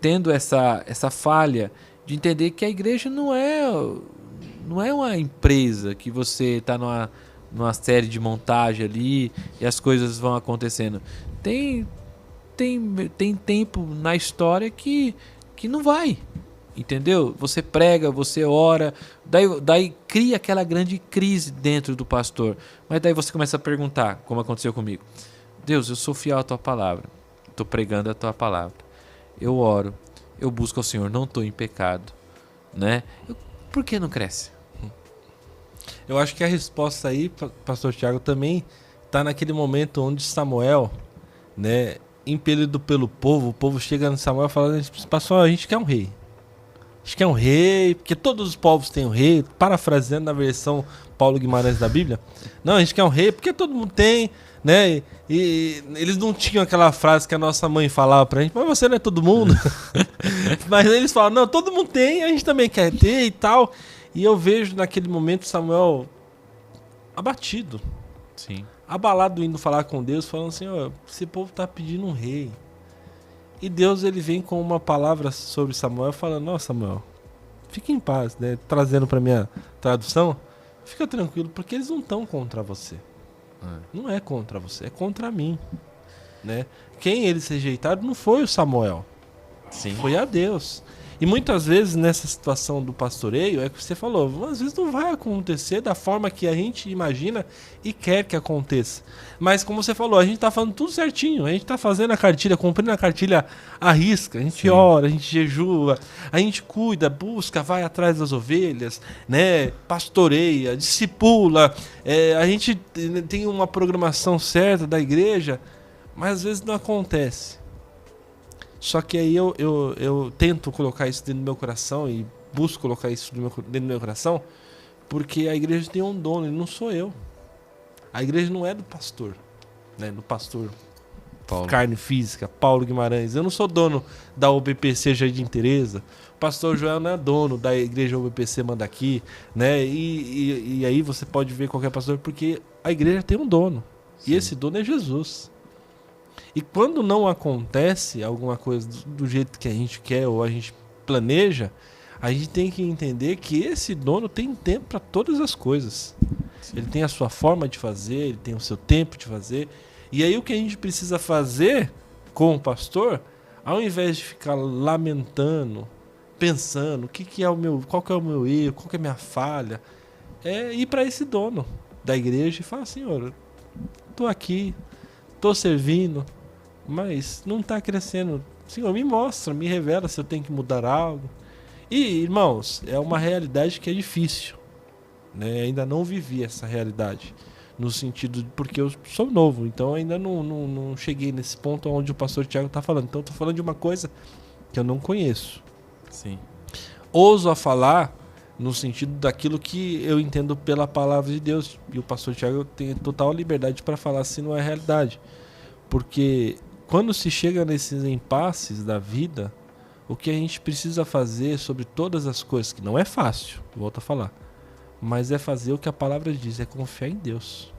S2: tendo essa falha de entender que a igreja não é uma empresa que você está numa série de montagem ali e as coisas vão acontecendo. Tem tempo na história que não vai. Entendeu? Você prega, você ora, daí cria aquela grande crise dentro do pastor. Mas daí você começa a perguntar, como aconteceu comigo: Deus, eu sou fiel à tua palavra, estou pregando a tua palavra, eu oro, eu busco ao Senhor, não estou em pecado, né? Por que não cresce?
S1: Eu acho que a resposta aí, pastor Tiago, também está naquele momento onde Samuel, né, impelido pelo povo, o povo chega no Samuel e fala: pastor, a gente quer um rei. A gente quer um rei, porque todos os povos têm um rei, parafraseando na versão Paulo Guimarães da Bíblia. Não, a gente quer um rei porque todo mundo tem, né? E eles não tinham aquela frase que a nossa mãe falava pra gente: mas você não é todo mundo. Mas eles falam: não, todo mundo tem, a gente também quer ter e tal. E eu vejo naquele momento Samuel abatido.
S2: Sim.
S1: Abalado, indo falar com Deus, falando assim: ó, esse povo tá pedindo um rei. E Deus, ele vem com uma palavra sobre Samuel, falando: ó, Samuel, fique em paz, né? Trazendo para minha tradução, fica tranquilo, porque eles não estão contra você. Não é contra você, é contra mim, né? Quem eles rejeitaram não foi o Samuel.
S2: Sim.
S1: Foi a Deus. E muitas vezes nessa situação do pastoreio, é o que você falou, às vezes não vai acontecer da forma que a gente imagina e quer que aconteça. Mas como você falou, a gente está fazendo tudo certinho, a gente está fazendo a cartilha, cumprindo a cartilha à risca, a gente ora, a gente jejua, a gente cuida, busca, vai atrás das ovelhas, né? Pastoreia, discipula, a gente tem uma programação certa da igreja, mas às vezes não acontece. Só que aí eu tento colocar isso dentro do meu coração e busco colocar isso dentro do meu coração, porque a igreja tem um dono, e não sou eu. A igreja não é do pastor, né? Do pastor
S2: Paulo.
S1: Carne física, Paulo Guimarães. Eu não sou dono da UBPC Jardim Teresa. O pastor Joel não é dono da igreja UBPC Manda Aqui, né? E aí você pode ver qualquer pastor, porque a igreja tem um dono. Sim. E esse dono é Jesus. E quando não acontece alguma coisa do jeito que a gente quer ou a gente planeja, a gente tem que entender que esse dono tem tempo para todas as coisas. Sim. Ele tem a sua forma de fazer, ele tem o seu tempo de fazer. E aí o que a gente precisa fazer com o pastor, ao invés de ficar lamentando, pensando qual que é o meu erro, qual que é a minha falha, é ir para esse dono da igreja e falar: Senhor, estou aqui, estou servindo, mas não está crescendo. Senhor, me mostra, me revela se eu tenho que mudar algo. E, irmãos, é uma realidade que é difícil, né? Ainda não vivi essa realidade, no sentido de, porque eu sou novo, então ainda não cheguei nesse ponto onde o pastor Tiago está falando. Então estou falando de uma coisa que eu não conheço.
S2: Sim.
S1: Ouso a falar no sentido daquilo que eu entendo pela palavra de Deus. E o pastor Tiago tem total liberdade para falar se não é realidade. Porque quando se chega nesses impasses da vida, o que a gente precisa fazer sobre todas as coisas, que não é fácil, volto a falar, mas é fazer o que a palavra diz, é confiar em Deus.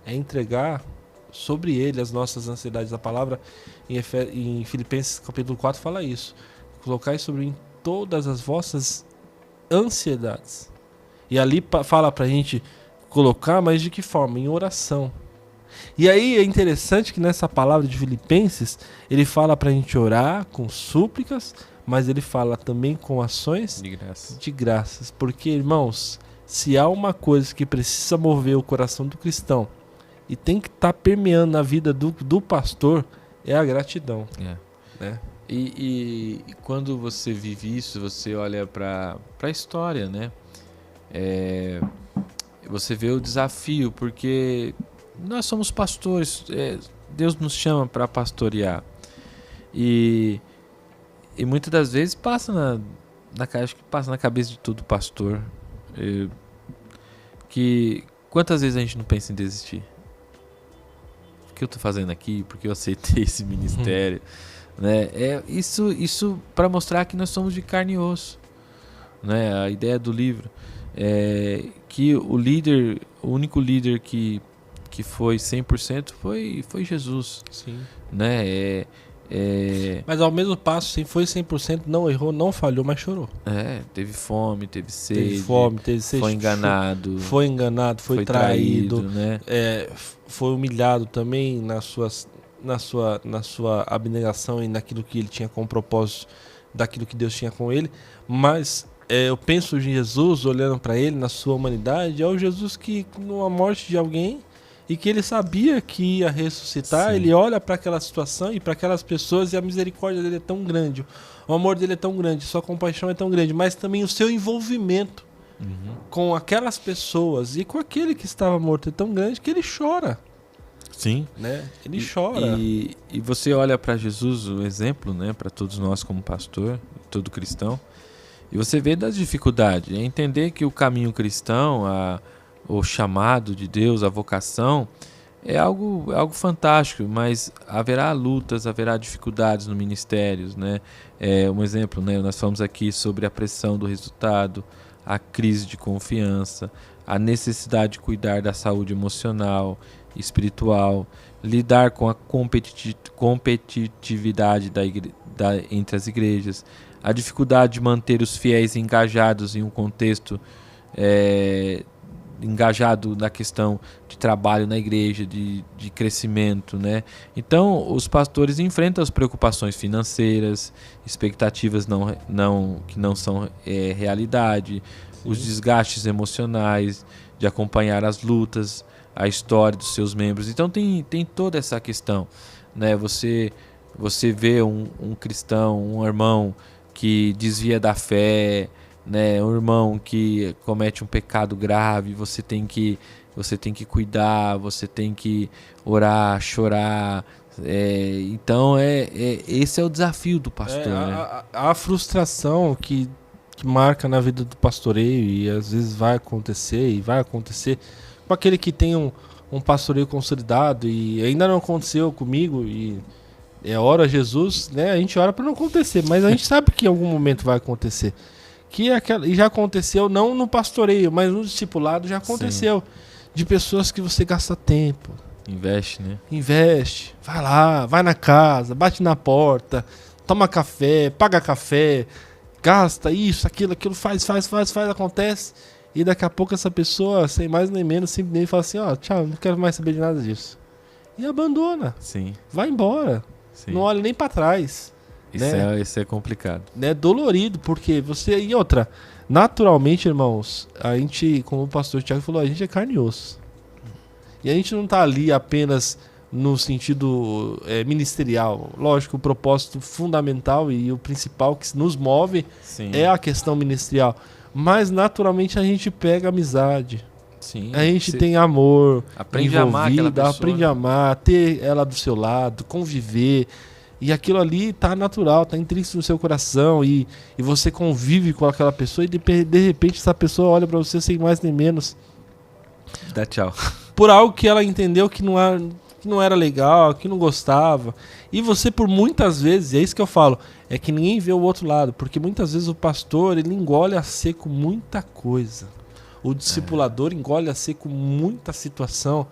S1: É entregar sobre Ele as nossas ansiedades. A palavra em Filipenses capítulo 4 fala isso. Colocar sobre todas as vossas ansiedades. E ali fala pra gente colocar, mas de que forma? Em oração. E aí é interessante que nessa palavra de Filipenses, ele fala pra gente orar com súplicas, mas ele fala também com ações de graças. Porque, irmãos, se há uma coisa que precisa mover o coração do cristão e tem que estar permeando a vida do pastor, é a gratidão. Né?
S2: E quando você vive isso, você olha para a história, né? Você vê o desafio, porque nós somos pastores, Deus nos chama para pastorear. E muitas das vezes passa acho que passa na cabeça de todo pastor que quantas vezes a gente não pensa em desistir? O que eu estou fazendo aqui? Por que eu aceitei esse ministério? Né? Isso para mostrar que nós somos de carne e osso. Né? A ideia do livro é que o único líder que foi 100% foi Jesus.
S1: Sim.
S2: Né?
S1: Mas ao mesmo passo, se foi 100%, não errou, não falhou, mas chorou.
S2: Teve fome, teve sede,
S1: foi enganado, foi traído,
S2: né?
S1: Foi humilhado também na sua abnegação e naquilo que ele tinha como propósito, daquilo que Deus tinha com ele. Mas eu penso em Jesus, olhando para ele, na sua humanidade, é o Jesus que, numa morte de alguém, e que ele sabia que ia ressuscitar. Sim. Ele olha para aquela situação e para aquelas pessoas, e a misericórdia dele é tão grande, o amor dele é tão grande, sua compaixão é tão grande, mas também o seu envolvimento com aquelas pessoas e com aquele que estava morto é tão grande que ele chora.
S2: Sim.
S1: Né? Ele chora.
S2: E você olha para Jesus, o exemplo, né, para todos nós como pastor, todo cristão, e você vê das dificuldades, é entender que o caminho cristão, o chamado de Deus, a vocação, é algo fantástico, mas haverá lutas, haverá dificuldades no ministério, né? Um exemplo, né? Nós falamos aqui sobre a pressão do resultado, a crise de confiança, a necessidade de cuidar da saúde emocional, espiritual, lidar com a competitividade entre as igrejas, a dificuldade de manter os fiéis engajados em um contexto engajado na questão de trabalho na igreja, de crescimento, né? Então, os pastores enfrentam as preocupações financeiras, expectativas que não são realidade, sim, os desgastes emocionais de acompanhar as lutas, a história dos seus membros. Então, tem toda essa questão, né? Você vê um cristão, um irmão que desvia da fé, né, um irmão que comete um pecado grave, você tem que cuidar, você tem que orar, chorar. Então esse é o desafio do pastor. Né?
S1: A frustração que marca na vida do pastoreio, e às vezes vai acontecer com aquele que tem um pastoreio consolidado, e ainda não aconteceu comigo, e ora Jesus, né? A gente ora para não acontecer, mas a gente sabe que em algum momento vai acontecer. E já aconteceu, não no pastoreio, mas no discipulado já aconteceu. Sim. De pessoas que você gasta tempo.
S2: Investe, né?
S1: Investe. Vai lá, vai na casa, bate na porta, toma café, paga café, gasta isso, aquilo, faz, acontece. E daqui a pouco essa pessoa, sem mais nem menos, simplesmente fala assim, tchau, não quero mais saber de nada disso. E abandona.
S2: Sim.
S1: Vai embora. Sim. Não olha nem para trás.
S2: Isso é complicado.
S1: É dolorido, porque você... E outra, naturalmente, irmãos, a gente, como o pastor Tiago falou, a gente é carne e osso. E a gente não está ali apenas no sentido ministerial. Lógico, o propósito fundamental e o principal que nos move, sim, é a questão ministerial. Mas, naturalmente, a gente pega amizade.
S2: Sim,
S1: a gente tem amor,
S2: aprende a amar aquela pessoa,
S1: aprende a amar, ter ela do seu lado, conviver. E aquilo ali tá natural, tá intrínseco no seu coração, e você convive com aquela pessoa, e de repente essa pessoa olha pra você sem mais nem menos.
S2: Dá tchau.
S1: Por algo que ela entendeu que não era legal, que não gostava. E você, por muitas vezes, e é isso que eu falo, é que ninguém vê o outro lado, porque muitas vezes o pastor, ele engole a seco muita coisa. O discipulador engole a seco muita situação,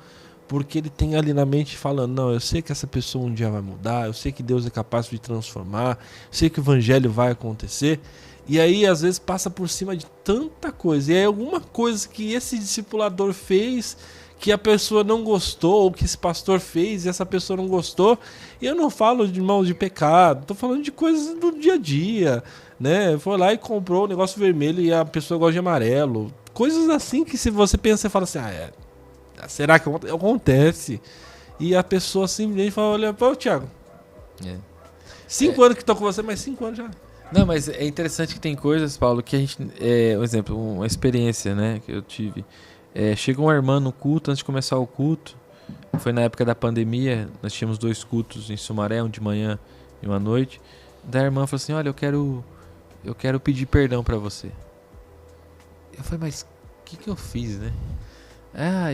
S1: porque ele tem ali na mente falando, não, eu sei que essa pessoa um dia vai mudar, eu sei que Deus é capaz de transformar, eu sei que o evangelho vai acontecer, E aí, às vezes, passa por cima de tanta coisa. E aí, alguma coisa que esse discipulador fez, que a pessoa não gostou, ou que esse pastor fez e essa pessoa não gostou. E eu não falo de irmãos de pecado, tô falando de coisas do dia a dia, né? Foi lá e comprou um negócio vermelho e a pessoa gosta de amarelo. Coisas assim que se você pensa, você fala assim, será que acontece? E a pessoa simplesmente fala, olha, pô, Thiago, 5 anos que tô com você, mas 5 anos já.
S2: Não, mas é interessante que tem coisas, Paulo, que a gente... um exemplo, uma experiência, né, que eu tive. Chegou uma irmã no culto, antes de começar o culto, foi na época da pandemia, nós tínhamos 2 cultos em Sumaré, um de manhã e um à noite. Da irmã falou assim, olha, eu quero pedir perdão pra você. Eu falei, mas o que eu fiz, né?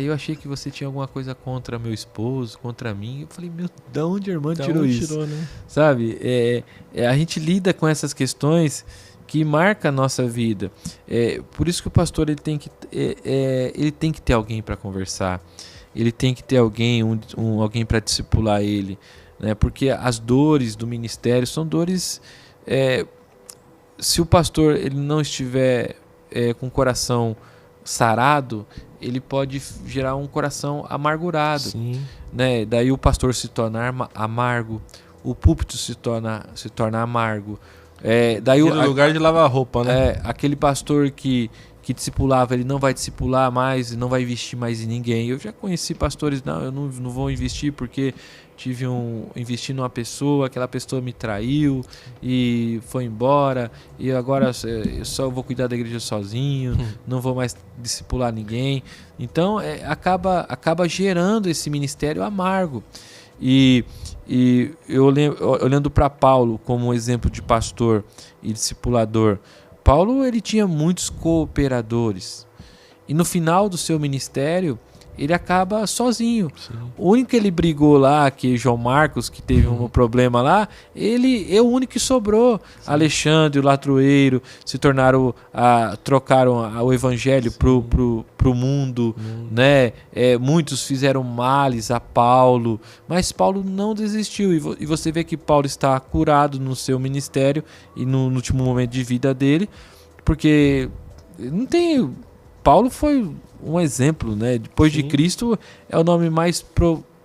S2: Eu achei que você tinha alguma coisa contra meu esposo, contra mim. Eu falei, meu, de onde a irmã tirou isso?
S1: Né?
S2: Sabe? A gente lida com essas questões que marcam a nossa vida. Por isso que o pastor ele tem que ter alguém para conversar. Ele tem que ter alguém, alguém para discipular ele. Né? Porque as dores do ministério são dores... se o pastor ele não estiver com o coração sarado, ele pode gerar um coração amargurado.
S1: Sim.
S2: Né? Daí o pastor se torna amargo, o púlpito se torna amargo. Daí
S1: aquele lugar de lavar roupa, né?
S2: Aquele pastor que discipulava, ele não vai discipular mais, não vai investir mais em ninguém. Eu já conheci pastores, não, eu não vou investir porque investi numa pessoa, aquela pessoa me traiu e foi embora, e agora eu só vou cuidar da igreja sozinho, não vou mais discipular ninguém. Então acaba gerando esse ministério amargo. E eu olhando para Paulo como exemplo de pastor e discipulador, Paulo ele tinha muitos cooperadores e no final do seu ministério ele acaba sozinho. Sim. O único que ele brigou lá, que João Marcos, que teve um problema lá, ele é o único que sobrou. Sim. Alexandre, o Latroeiro, trocaram o evangelho pro mundo, né? Muitos fizeram males a Paulo, mas Paulo não desistiu. E você vê que Paulo está curado no seu ministério e no último momento de vida dele, porque não tem... Paulo foi um exemplo, né? Depois de Cristo é o nome mais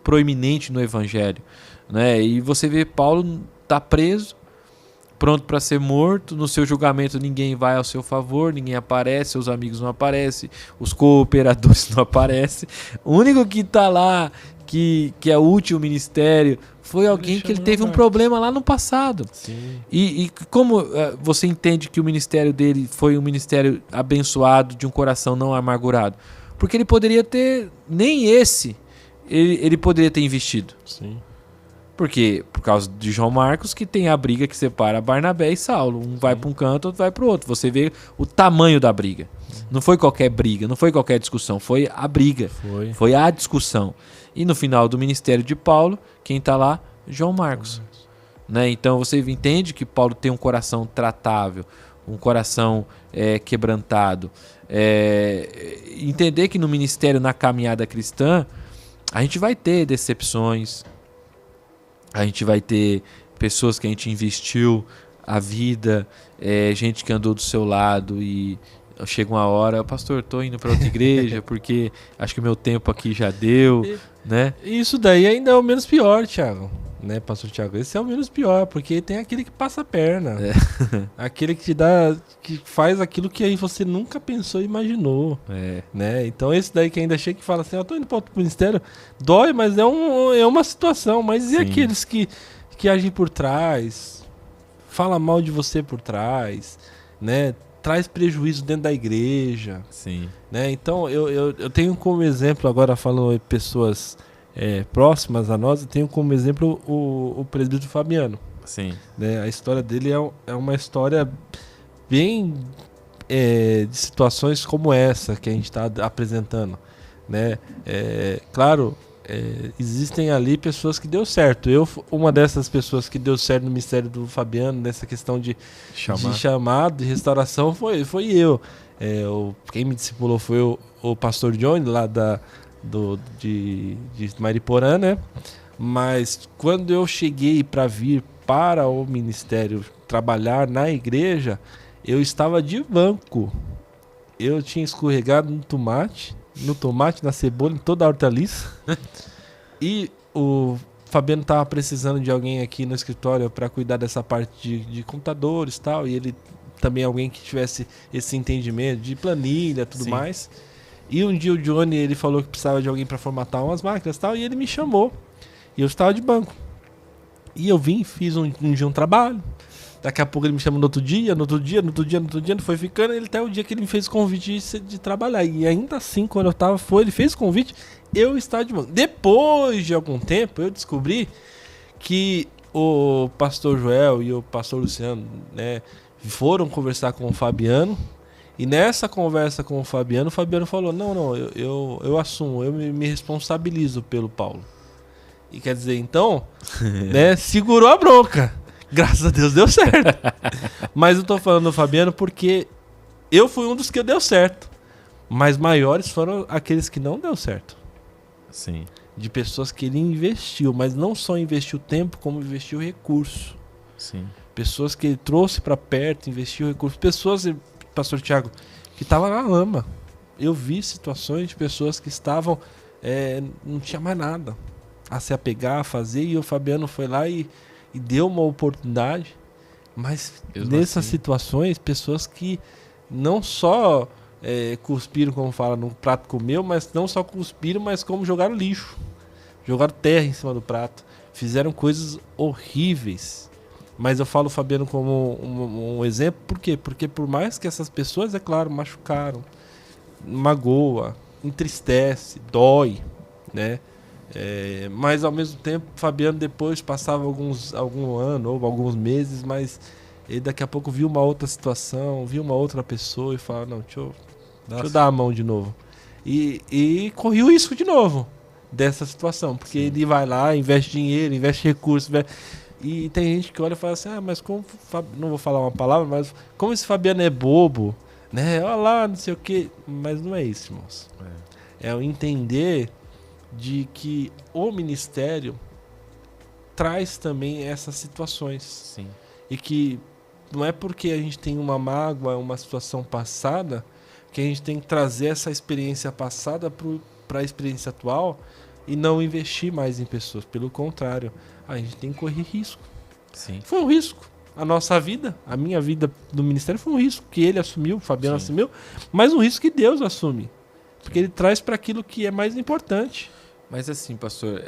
S2: proeminente no Evangelho, né? E você vê Paulo tá preso, pronto para ser morto, no seu julgamento ninguém vai ao seu favor, ninguém aparece, seus amigos não aparecem, os cooperadores não aparecem. O único que tá lá, que é útil ao ministério, foi alguém que ele teve um problema lá no passado. Sim. E como você entende que o ministério dele foi um ministério abençoado, de um coração não amargurado? Porque ele poderia ter, nem esse, ele poderia ter investido. Sim. Porque por causa de João Marcos, que tem a briga que separa Barnabé e Saulo. Um vai para um canto, outro vai para o outro. Você vê o tamanho da briga. Não foi qualquer briga, não foi qualquer discussão, foi a briga. Foi a discussão. E no final do ministério de Paulo, quem está lá? João Marcos. Né? Então você entende que Paulo tem um coração tratável, um coração quebrantado. Entender que no ministério, na caminhada cristã, a gente vai ter decepções, a gente vai ter pessoas que a gente investiu a vida, gente que andou do seu lado e chega uma hora, pastor, estou indo para outra igreja porque acho que o meu tempo aqui já deu, né? Isso daí ainda é o menos pior, Thiago, né, pastor Thiago? Esse é o menos pior, porque tem aquele que passa a perna, aquele que te dá, que faz aquilo que aí você nunca pensou e imaginou, né? Então esse daí que ainda chega e fala assim, eu tô indo para outro ministério, dói, mas é uma situação, mas e aqueles que agem por trás, fala mal de você por trás, né? Traz prejuízo dentro da igreja. Sim. Né? Então, eu tenho como exemplo, agora falando de pessoas próximas a nós, eu tenho como exemplo o presbítero Fabiano. Sim. Né? A história dele é uma história bem de situações como essa que a gente está apresentando. Né? Claro, existem ali pessoas que deu certo. Uma dessas pessoas que deu certo no ministério do Fabiano, nessa questão de chamado, de restauração, foi eu. Quem me discipulou foi o pastor Johnny, lá de Mariporã, né? Mas quando eu cheguei para vir para o ministério, trabalhar na igreja,
S1: Eu estava de banco. Eu tinha escorregado no tomate, na cebola, em toda a hortaliça. E o Fabiano estava precisando de alguém aqui no escritório para cuidar dessa parte de computadores e tal. E ele também alguém que tivesse esse entendimento de planilha e tudo
S2: Sim.
S1: mais. E um dia o Johnny, ele falou que precisava de alguém para formatar umas máquinas e tal. E ele me chamou. E eu estava de banco. E eu vim, fiz um dia um trabalho. Daqui a pouco ele me chama no outro dia, foi ficando, ele até o dia que ele me fez o convite de trabalhar. E ainda assim, quando ele fez o convite, eu estava de banco. Depois de algum tempo, eu descobri que o pastor Joel e o pastor Luciano, né, foram conversar com o Fabiano. E nessa conversa com o Fabiano falou, não, eu assumo, eu me responsabilizo pelo Paulo. E quer dizer, então, né, segurou a bronca. Graças a Deus deu certo. Mas eu tô falando do Fabiano porque eu fui um dos que deu certo. Mas maiores foram aqueles que não deu certo.
S2: Sim.
S1: De pessoas que ele investiu, mas não só investiu tempo, como investiu recurso.
S2: Sim.
S1: Pessoas que ele trouxe para perto, investiu recurso. Pessoas, pastor Thiago, que estavam na lama. Eu vi situações de pessoas que estavam, não tinha mais nada a se apegar, a fazer, e o Fabiano foi lá e deu uma oportunidade, mas
S2: Mesmo
S1: nessas
S2: assim,
S1: situações, pessoas que não só cuspiram, como fala, no prato comeu, mas não só cuspiram, mas como jogaram lixo, jogaram terra em cima do prato, fizeram coisas horríveis. Mas eu falo o Fabiano como um exemplo, por quê? Porque por mais que essas pessoas, é claro, machucaram, magoa, entristece, dói, né? Mas ao mesmo tempo, Fabiano depois passava algum ano ou alguns meses, mas ele daqui a pouco viu uma outra situação, viu uma outra pessoa e falava, não, deixa eu dar a mão de novo. E corria o risco de novo dessa situação, porque ele vai lá, investe dinheiro, investe recursos, e tem gente que olha e fala assim, mas como, não vou falar uma palavra, mas como esse Fabiano é bobo, né? Olha lá, não sei o quê. Mas não é isso, irmãos. É o entender de que o ministério traz também essas situações.
S2: Sim.
S1: E que não é porque a gente tem uma mágoa, uma situação passada, que a gente tem que trazer essa experiência passada para a experiência atual e não investir mais em pessoas. Pelo contrário, a gente tem que correr risco.
S2: Sim.
S1: Foi um risco. A nossa vida, a minha vida do ministério foi um risco que ele assumiu, o Fabiano assumiu, mas um risco que Deus assume. Porque ele traz para aquilo que é mais importante.
S2: Mas assim, pastor,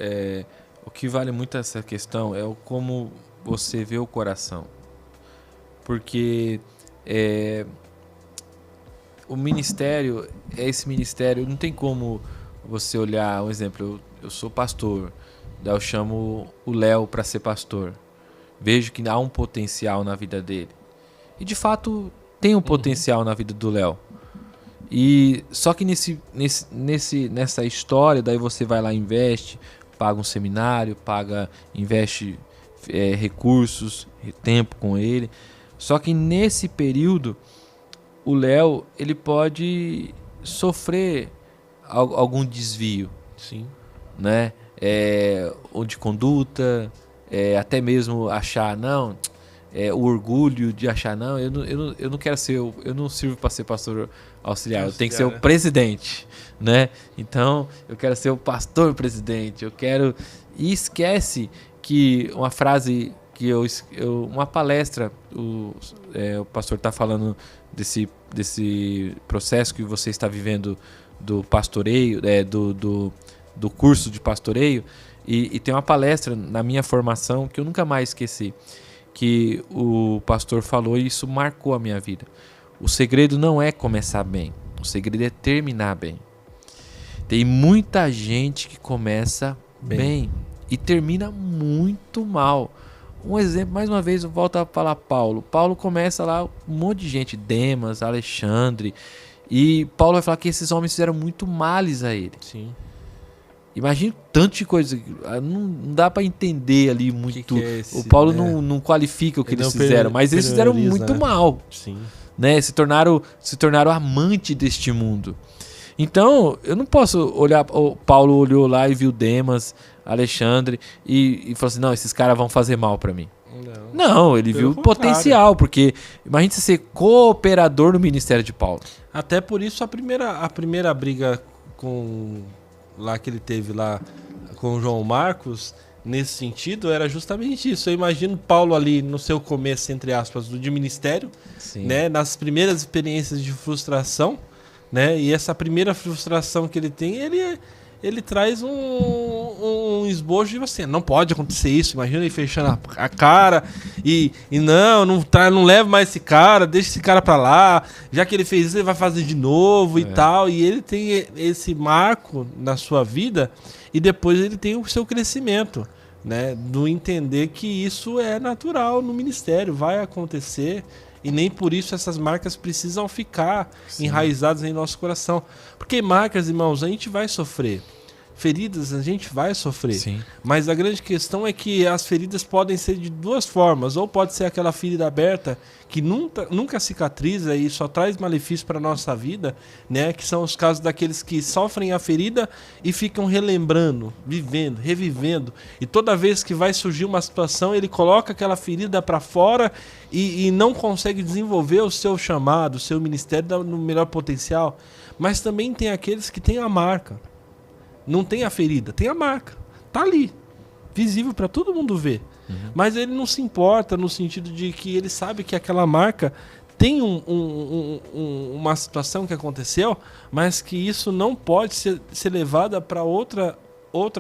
S2: o que vale muito essa questão é como você vê o coração. Porque o ministério, esse ministério, não tem como você olhar, um exemplo, eu sou pastor, daí eu chamo o Léo para ser pastor. Vejo que há um potencial na vida dele. E de fato tem um potencial na vida do Léo. E só que nessa história, daí você vai lá e investe, paga um seminário, investe recursos, tempo com ele. Só que nesse período, o Léo, ele pode sofrer algum desvio.
S1: Sim.
S2: Né? Ou de conduta, até mesmo achar, o orgulho de achar, eu não quero ser, eu não sirvo para ser pastor auxiliar, eu tenho que ser o presidente, né? Então, eu quero ser o pastor presidente, e esquece que uma frase que uma palestra, o pastor está falando desse processo que você está vivendo do pastoreio, do curso de pastoreio, e tem uma palestra na minha formação que eu nunca mais esqueci, que o pastor falou e isso marcou a minha vida. O segredo não é começar bem, o segredo é terminar bem. Tem muita gente que começa bem e termina muito mal. Um exemplo, mais uma vez, eu volto a falar Paulo. Paulo começa lá, um monte de gente, Demas, Alexandre, e Paulo vai falar que esses homens fizeram muito males a ele.
S1: Sim.
S2: Imagina tanto de coisa, não dá para entender ali muito.
S1: Que é esse,
S2: o Paulo
S1: né?
S2: não qualifica o que eles fizeram, mas eles fizeram muito mal.
S1: Sim.
S2: Né? Se tornaram amante deste mundo. Então, eu não posso olhar. O Paulo olhou lá e viu Demas, Alexandre e falou assim: não, esses caras vão fazer mal para mim. Não, ele viu o potencial, porque imagina você ser cooperador no ministério de Paulo.
S1: Até por isso a primeira briga lá que ele teve lá com o João Marcos, nesse sentido, era justamente isso. Eu imagino Paulo ali no seu começo, entre aspas, de ministério, né, nas primeiras experiências de frustração, né, e essa primeira frustração que ele tem, ele traz um esboço de você. Não pode acontecer isso. Imagina ele fechando a cara e não leva mais esse cara, deixa esse cara pra lá. Já que ele fez isso, ele vai fazer de novo e tal. E ele tem esse marco na sua vida e depois ele tem o seu crescimento, né? Do entender que isso é natural no ministério, vai acontecer. E nem por isso essas marcas precisam ficar enraizadas em nosso coração. Porque marcas, irmãos, a gente vai sofrer. Feridas a gente vai sofrer.
S2: Sim.
S1: Mas a grande questão é que as feridas podem ser de duas formas. Ou pode ser aquela ferida aberta que nunca cicatriza e só traz malefício para a nossa vida, né? Que são os casos daqueles que sofrem a ferida e ficam relembrando, vivendo, revivendo. E toda vez que vai surgir uma situação, ele coloca aquela ferida para fora e não consegue desenvolver o seu chamado, o seu ministério no melhor potencial. Mas também tem aqueles que têm a marca. Não tem a ferida, tem a marca. Tá ali, visível para todo mundo ver. Mas ele não se importa no sentido de que ele sabe que aquela marca tem uma situação que aconteceu, mas que isso não pode ser levada para outra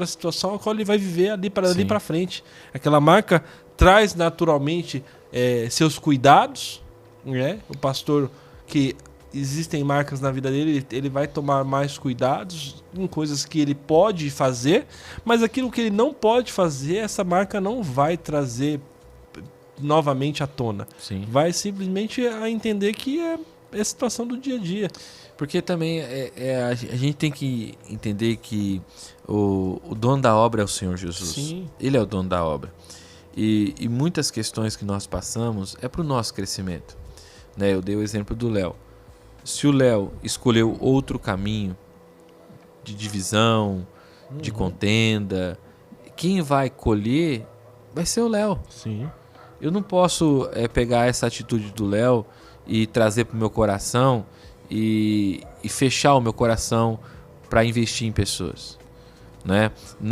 S1: situação a qual ele vai viver ali para frente. Aquela marca traz naturalmente seus cuidados, né? O pastor que existem marcas na vida dele, ele vai tomar mais cuidados em coisas que ele pode fazer, mas aquilo que ele não pode fazer, essa marca não vai trazer novamente à tona.
S2: Sim.
S1: Vai simplesmente a entender que é a situação do dia a dia.
S2: Porque também a gente tem que entender que o dono da obra é o Senhor Jesus.
S1: Sim.
S2: Ele é o dono da obra. E muitas questões que nós passamos é para o nosso crescimento. Né? Eu dei o exemplo do Léo. Se o Léo escolheu outro caminho de divisão, de contenda, quem vai colher vai ser o Léo.
S1: Sim.
S2: Eu não posso pegar essa atitude do Léo e trazer para o meu coração e fechar o meu coração para investir em pessoas. Né?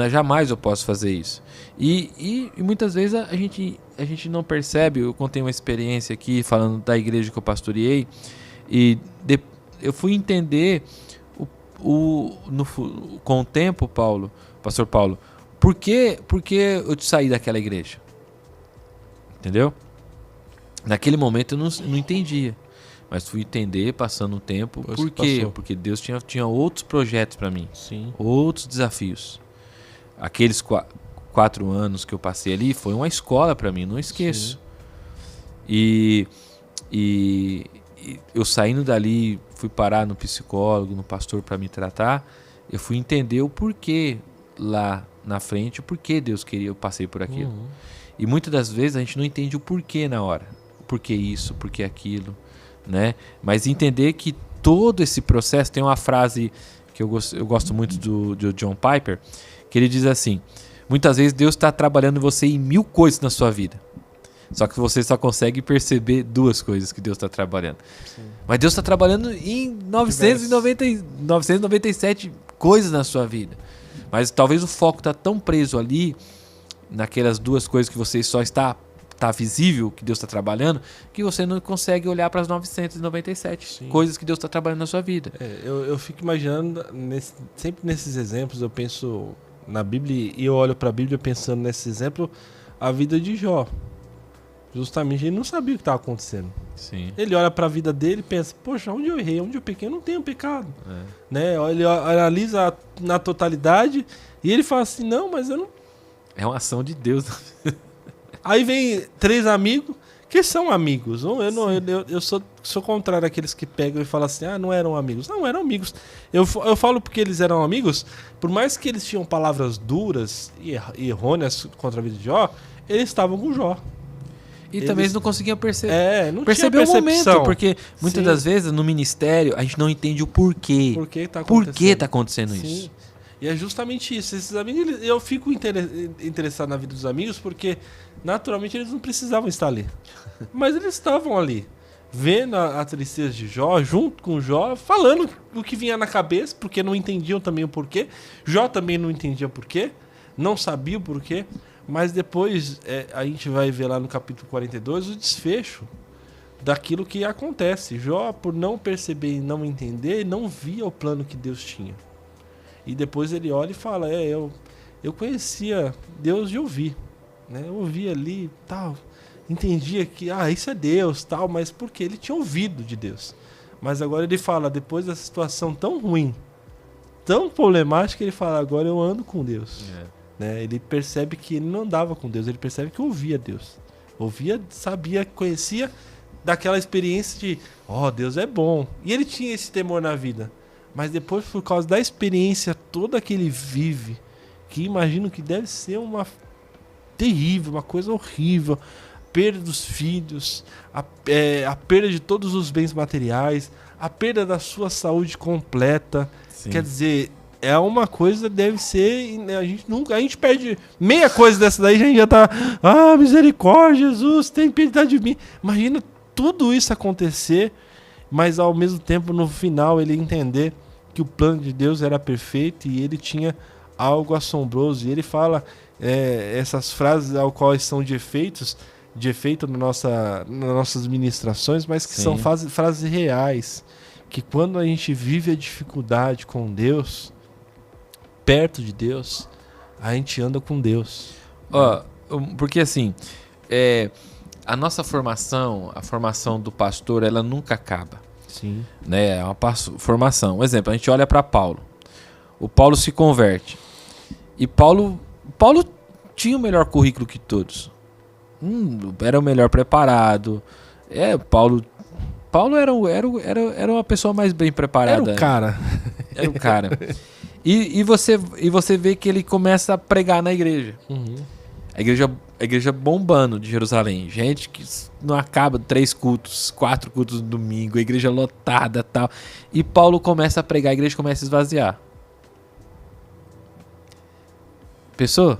S2: Jamais eu posso fazer isso. E muitas vezes a gente não percebe. Eu contei uma experiência aqui falando da igreja que eu pastoreei. E eu fui entender com o tempo, pastor Paulo, por que eu saí daquela igreja. Entendeu? Naquele momento eu não entendia. Mas fui entender passando o tempo. Por quê? Porque Deus tinha outros projetos para mim.
S1: Sim.
S2: Outros desafios. Aqueles 4 anos que eu passei ali foi uma escola para mim, não esqueço. Sim. E eu saindo dali, fui parar no psicólogo, no pastor para me tratar. Eu fui entender o porquê lá na frente, o porquê Deus queria eu passei por aquilo. E muitas das vezes a gente não entende o porquê na hora. O porquê isso, o porquê aquilo, né? Mas entender que todo esse processo, tem uma frase que eu gosto muito do John Piper, que ele diz assim: muitas vezes Deus está trabalhando em você em 1000 coisas na sua vida. Só que você só consegue perceber 2 coisas que Deus está trabalhando. Sim. Mas Deus está trabalhando em 997 coisas na sua vida. Mas talvez o foco está tão preso ali, naquelas 2 coisas que você só está visível, que Deus está trabalhando, que você não consegue olhar para as 997 coisas que Deus está trabalhando na sua vida.
S1: Eu fico imaginando, sempre nesses exemplos, eu penso na Bíblia e eu olho para a Bíblia pensando nesse exemplo, a vida de Jó. Justamente ele não sabia o que estava acontecendo.
S2: Sim.
S1: Ele olha para a vida dele e pensa: poxa, onde eu errei, onde eu pequei? Eu não tenho pecado. Né? Ele analisa na totalidade e ele fala assim: não, mas eu não.
S2: É uma ação de Deus.
S1: Aí vem 3 amigos que são amigos. Eu sou contrário àqueles que pegam e falam assim: não eram amigos. Não, eram amigos. Eu falo porque eles eram amigos, por mais que eles tinham palavras duras e errôneas contra a vida de Jó, eles estavam com Jó.
S2: E também eles não conseguiam perceber.
S1: Não
S2: perceber o momento, porque muitas das vezes no ministério a gente não entende o porquê.
S1: Por que está
S2: acontecendo isso?
S1: E é justamente isso. Esses amigos, eu fico interessado na vida dos amigos porque, naturalmente, eles não precisavam estar ali. Mas eles estavam ali, vendo a tristeza de Jó, junto com Jó, falando o que vinha na cabeça, porque não entendiam também o porquê. Jó também não entendia o porquê, não sabia o porquê. Mas depois a gente vai ver lá no capítulo 42 o desfecho daquilo que acontece. Jó, por não perceber e não entender, não via o plano que Deus tinha. E depois ele olha e fala, eu conhecia Deus de ouvir, né? Eu ouvia ali, tal, entendia que, isso é Deus, tal, mas porque ele tinha ouvido de Deus. Mas agora ele fala, depois dessa situação tão ruim, tão problemática, ele fala, agora eu ando com Deus. Né? Ele percebe que ele não andava com Deus, ele percebe que ouvia Deus. Ouvia, sabia, conhecia daquela experiência de, Deus é bom. E ele tinha esse temor na vida. Mas depois, por causa da experiência toda que ele vive, que imagino que deve ser uma terrível, uma coisa horrível, a perda dos filhos, a perda de todos os bens materiais, a perda da sua saúde completa. Sim. Quer dizer, é uma coisa, deve ser, a gente perde meia coisa dessa daí, a gente já tá, misericórdia, Jesus, tem piedade de mim. Imagina tudo isso acontecer, mas ao mesmo tempo, no final, ele entender que o plano de Deus era perfeito e ele tinha algo assombroso. E ele fala essas frases ao qual são de efeito nas nossas ministrações, mas que Sim. são frases reais. Que quando a gente vive a dificuldade com Deus, perto de Deus, a gente anda com Deus.
S2: Porque assim, a nossa formação, a formação do pastor, ela nunca acaba.
S1: Sim.
S2: Né? É uma formação. Um exemplo, a gente olha para Paulo. O Paulo se converte. E Paulo tinha o melhor currículo que todos. Era o melhor preparado. Paulo era uma pessoa mais bem preparada. Era o cara. E você vê que ele começa a pregar na igreja.
S1: Uhum.
S2: A igreja bombando de Jerusalém. Gente que não acaba 3 cultos, 4 cultos no domingo, a igreja lotada e tal. E Paulo começa a pregar, a igreja começa a esvaziar. Pessoa,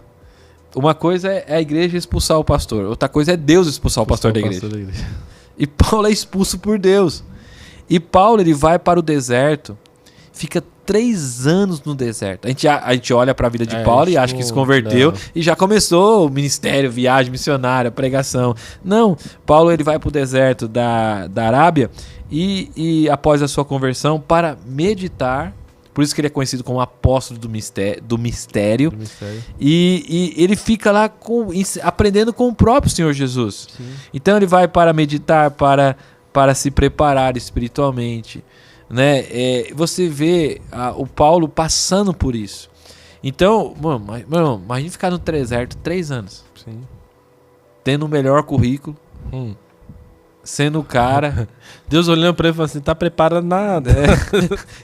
S2: uma coisa é a igreja expulsar o pastor, outra coisa é Deus expulsar o pastor da igreja. E Paulo é expulso por Deus. E Paulo, ele vai para o deserto, fica 3 anos no deserto. A gente olha para a vida de Paulo e acha que se converteu e já começou o ministério, viagem missionária, pregação. Não, Paulo ele vai para o deserto da Arábia e após a sua conversão para meditar. Por isso que ele é conhecido como apóstolo do mistério. E ele fica lá aprendendo com o próprio Senhor Jesus.
S1: Sim.
S2: Então ele vai para meditar, para se preparar espiritualmente. Né? Você vê o Paulo passando por isso. Então, mano, imagina ficar no deserto 3 anos.
S1: Sim.
S2: Tendo o melhor currículo. Sendo o cara.
S1: Deus olhando pra ele e falando assim, tá preparado nada.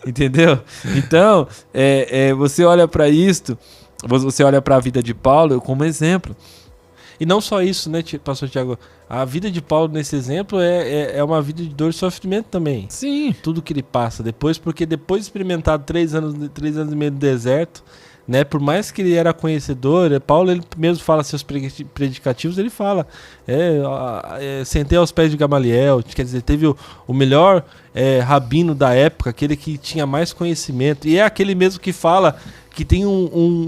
S2: Entendeu? Então, você olha pra isto, você olha pra vida de Paulo como exemplo.
S1: E não só isso, né, pastor Tiago? A vida de Paulo, nesse exemplo, é uma vida de dor e sofrimento também.
S2: Sim.
S1: Tudo que ele passa depois, porque depois de experimentar 3 anos e meio no deserto, né, por mais que ele era conhecedor, Paulo ele mesmo fala seus predicativos, ele fala, sentei aos pés de Gamaliel, quer dizer, teve o melhor rabino da época, aquele que tinha mais conhecimento, e é aquele mesmo que fala que tem um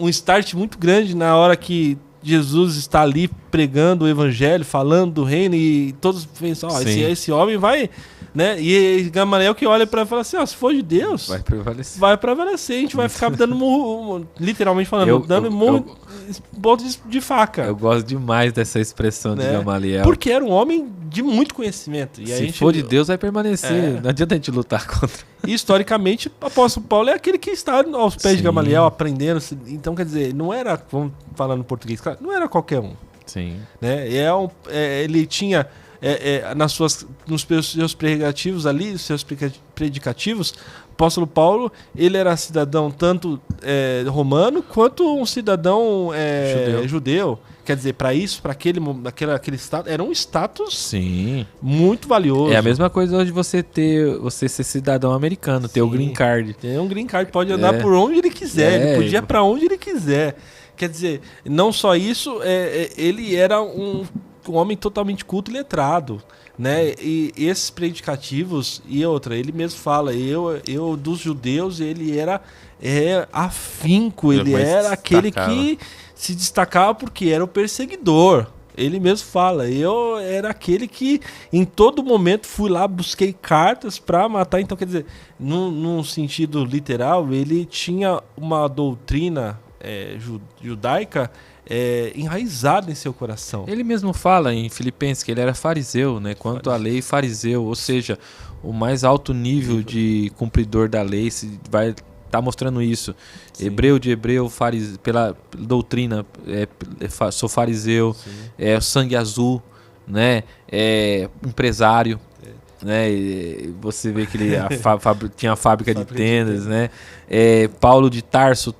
S1: start muito grande na hora que Jesus está ali pregando o evangelho, falando do reino, e todos pensam, esse homem vai, né? E Gamaliel que olha para ele e fala assim, se for de Deus, vai prevalecer, a gente vai ficar dando murro, literalmente falando, dando murro de faca.
S2: Eu gosto demais dessa expressão de Gamaliel.
S1: Porque era um homem de muito conhecimento. E
S2: se for de Deus, vai permanecer. Não adianta a gente lutar contra.
S1: E historicamente, o apóstolo Paulo é aquele que está aos pés de Gamaliel, aprendendo. Então, quer dizer, não era, vamos falar no português, não era qualquer um.
S2: Sim.
S1: Né? Ele tinha, nos seus predicativos ali, seus predicativos, o apóstolo Paulo, ele era cidadão tanto romano quanto um cidadão judeu. Quer dizer, para isso, para aquele status, era um status
S2: Sim.
S1: muito valioso.
S2: É a mesma coisa hoje você ser cidadão americano, ter o green card.
S1: Tem um green card, pode andar por onde ele quiser, ele podia ir para onde ele quiser. Quer dizer, não só isso, ele era um homem totalmente culto e letrado, né? E esses predicativos, e outra, ele mesmo fala, eu dos judeus, ele era afinco, ele era aquele que se destacava porque era o perseguidor. Ele mesmo fala, eu era aquele que em todo momento fui lá, busquei cartas para matar. Então, quer dizer, num sentido literal, ele tinha uma doutrina judaica enraizada em seu coração.
S2: Ele mesmo fala em Filipenses que ele era fariseu, né? Quanto à lei, fariseu, ou seja, o mais alto nível de cumpridor da lei vai tá mostrando isso. Sim. Hebreu de hebreu, pela doutrina, sou fariseu, sangue azul, né? Empresário, né? Você vê que ele tinha a fábrica de tendas, né? Paulo de Tarso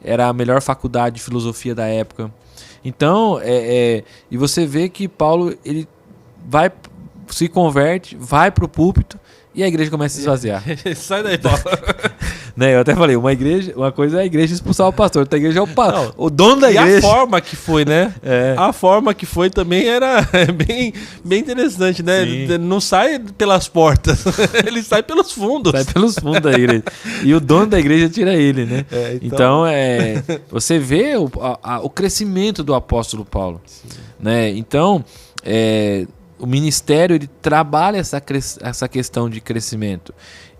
S2: era a melhor faculdade de filosofia da época. Então, e você vê que Paulo ele se converte, vai para o púlpito e a igreja começa a se esvaziar.
S1: Sai daí, Paulo.
S2: Né, eu até falei, uma coisa é a igreja expulsar o pastor, outra igreja é o dono da igreja.
S1: E a forma que foi, né? A forma que foi também era bem interessante, né? Sim. Não sai pelas portas, ele sai pelos fundos.
S2: Sai pelos fundos da igreja. E o dono da igreja tira ele, né? Então você vê o crescimento do apóstolo Paulo. Né? Então, o ministério ele trabalha essa questão de crescimento.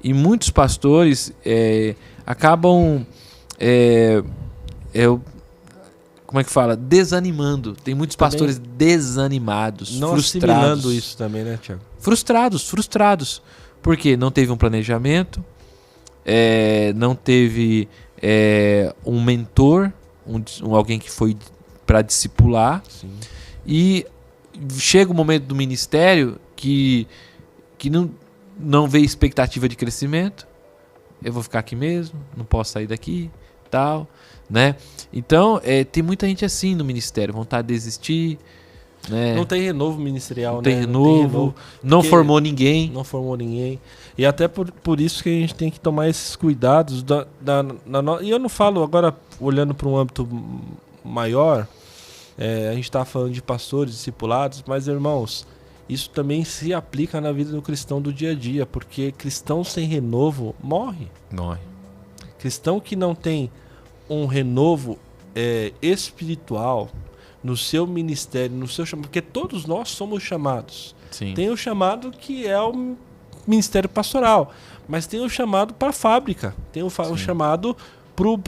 S2: E muitos pastores acabam, como é que fala? Desanimando. Tem muitos pastores desanimados,
S1: não
S2: frustrados.
S1: Assimilando isso também, né, Tiago?
S2: Frustrados. Por quê? Não teve um planejamento, não teve um mentor, alguém que foi para discipular. Sim. E chega o momento do ministério que não vê expectativa de crescimento. Eu vou ficar aqui mesmo, não posso sair daqui, tal, né? Então, tem muita gente assim no ministério, vontade de desistir, né?
S1: Não tem renovo ministerial,
S2: não tem renovo, não formou ninguém.
S1: Não formou ninguém. E até por isso que a gente tem que tomar esses cuidados. E eu não falo agora, olhando para um âmbito maior, a gente está falando de pastores, discipulados, mas, irmãos, isso também se aplica na vida do cristão do dia a dia, porque cristão sem renovo morre. Cristão que não tem um renovo espiritual no seu ministério, no seu chamado, porque todos nós somos chamados.
S2: Sim.
S1: Tem o chamado que é o ministério pastoral, mas tem o chamado para a fábrica, tem o chamado pro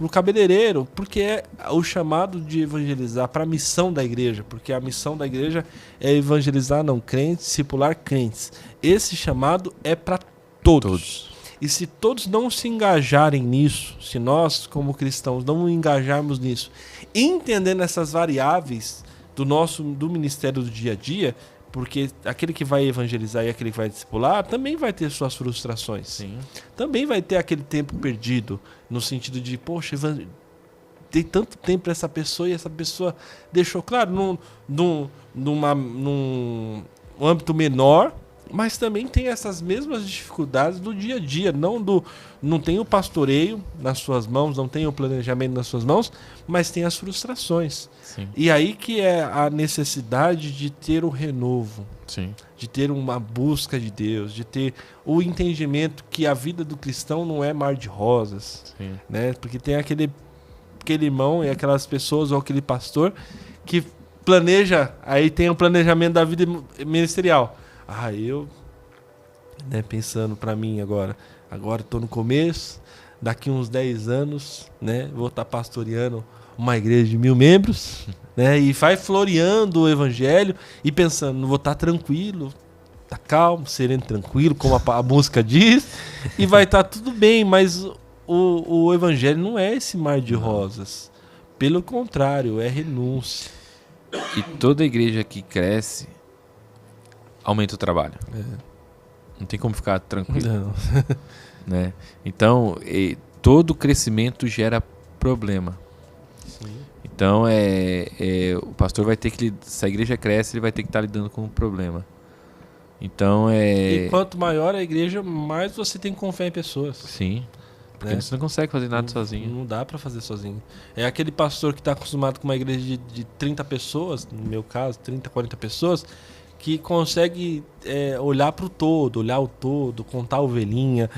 S1: cabeleireiro, porque é o chamado de evangelizar, para a missão da igreja, porque a missão da igreja é evangelizar não crentes, discipular crentes. Esse chamado é para todos. E se todos não se engajarem nisso, se nós como cristãos não engajarmos nisso, entendendo essas variáveis do ministério do dia a dia, porque aquele que vai evangelizar e aquele que vai discipular também vai ter suas frustrações.
S2: Sim.
S1: Também vai ter aquele tempo perdido, no sentido de, poxa, dei tanto tempo para essa pessoa e essa pessoa deixou, claro, num âmbito menor, mas também tem essas mesmas dificuldades do dia a dia. Não tem o pastoreio nas suas mãos, não tem o planejamento nas suas mãos, mas tem as frustrações.
S2: Sim.
S1: E aí que é a necessidade de ter o renovo.
S2: Sim.
S1: De ter uma busca de Deus, de ter o entendimento que a vida do cristão não é mar de rosas.
S2: Sim.
S1: Né? Porque tem aquele irmão e aquelas pessoas ou aquele pastor que planeja, aí tem o planejamento da vida ministerial. Eu, né, pensando para mim agora estou no começo, daqui uns 10 anos, né, vou estar pastoreando uma igreja de 1000 membros, né, e vai floreando o evangelho e pensando, não vou estar tranquilo, tá calmo, sereno, tranquilo, como a música diz, e vai estar tudo bem, mas o evangelho não é esse mar de rosas, pelo contrário, é renúncia.
S2: E toda igreja que cresce aumenta o trabalho. Não tem como ficar tranquilo.
S1: Não.
S2: Né? Então, todo crescimento gera problema.
S1: Sim.
S2: Então, o pastor vai ter que... Se a igreja cresce, ele vai ter que estar lidando com o problema. Então,
S1: E quanto maior a igreja, mais você tem que confiar em pessoas.
S2: Sim. Porque
S1: Né?
S2: você não consegue fazer nada sozinho.
S1: Não dá pra fazer sozinho. É aquele pastor que tá acostumado com uma igreja de 30 pessoas, no meu caso, 30, 40 pessoas, que consegue olhar pro todo, olhar o todo, contar a ovelhinha.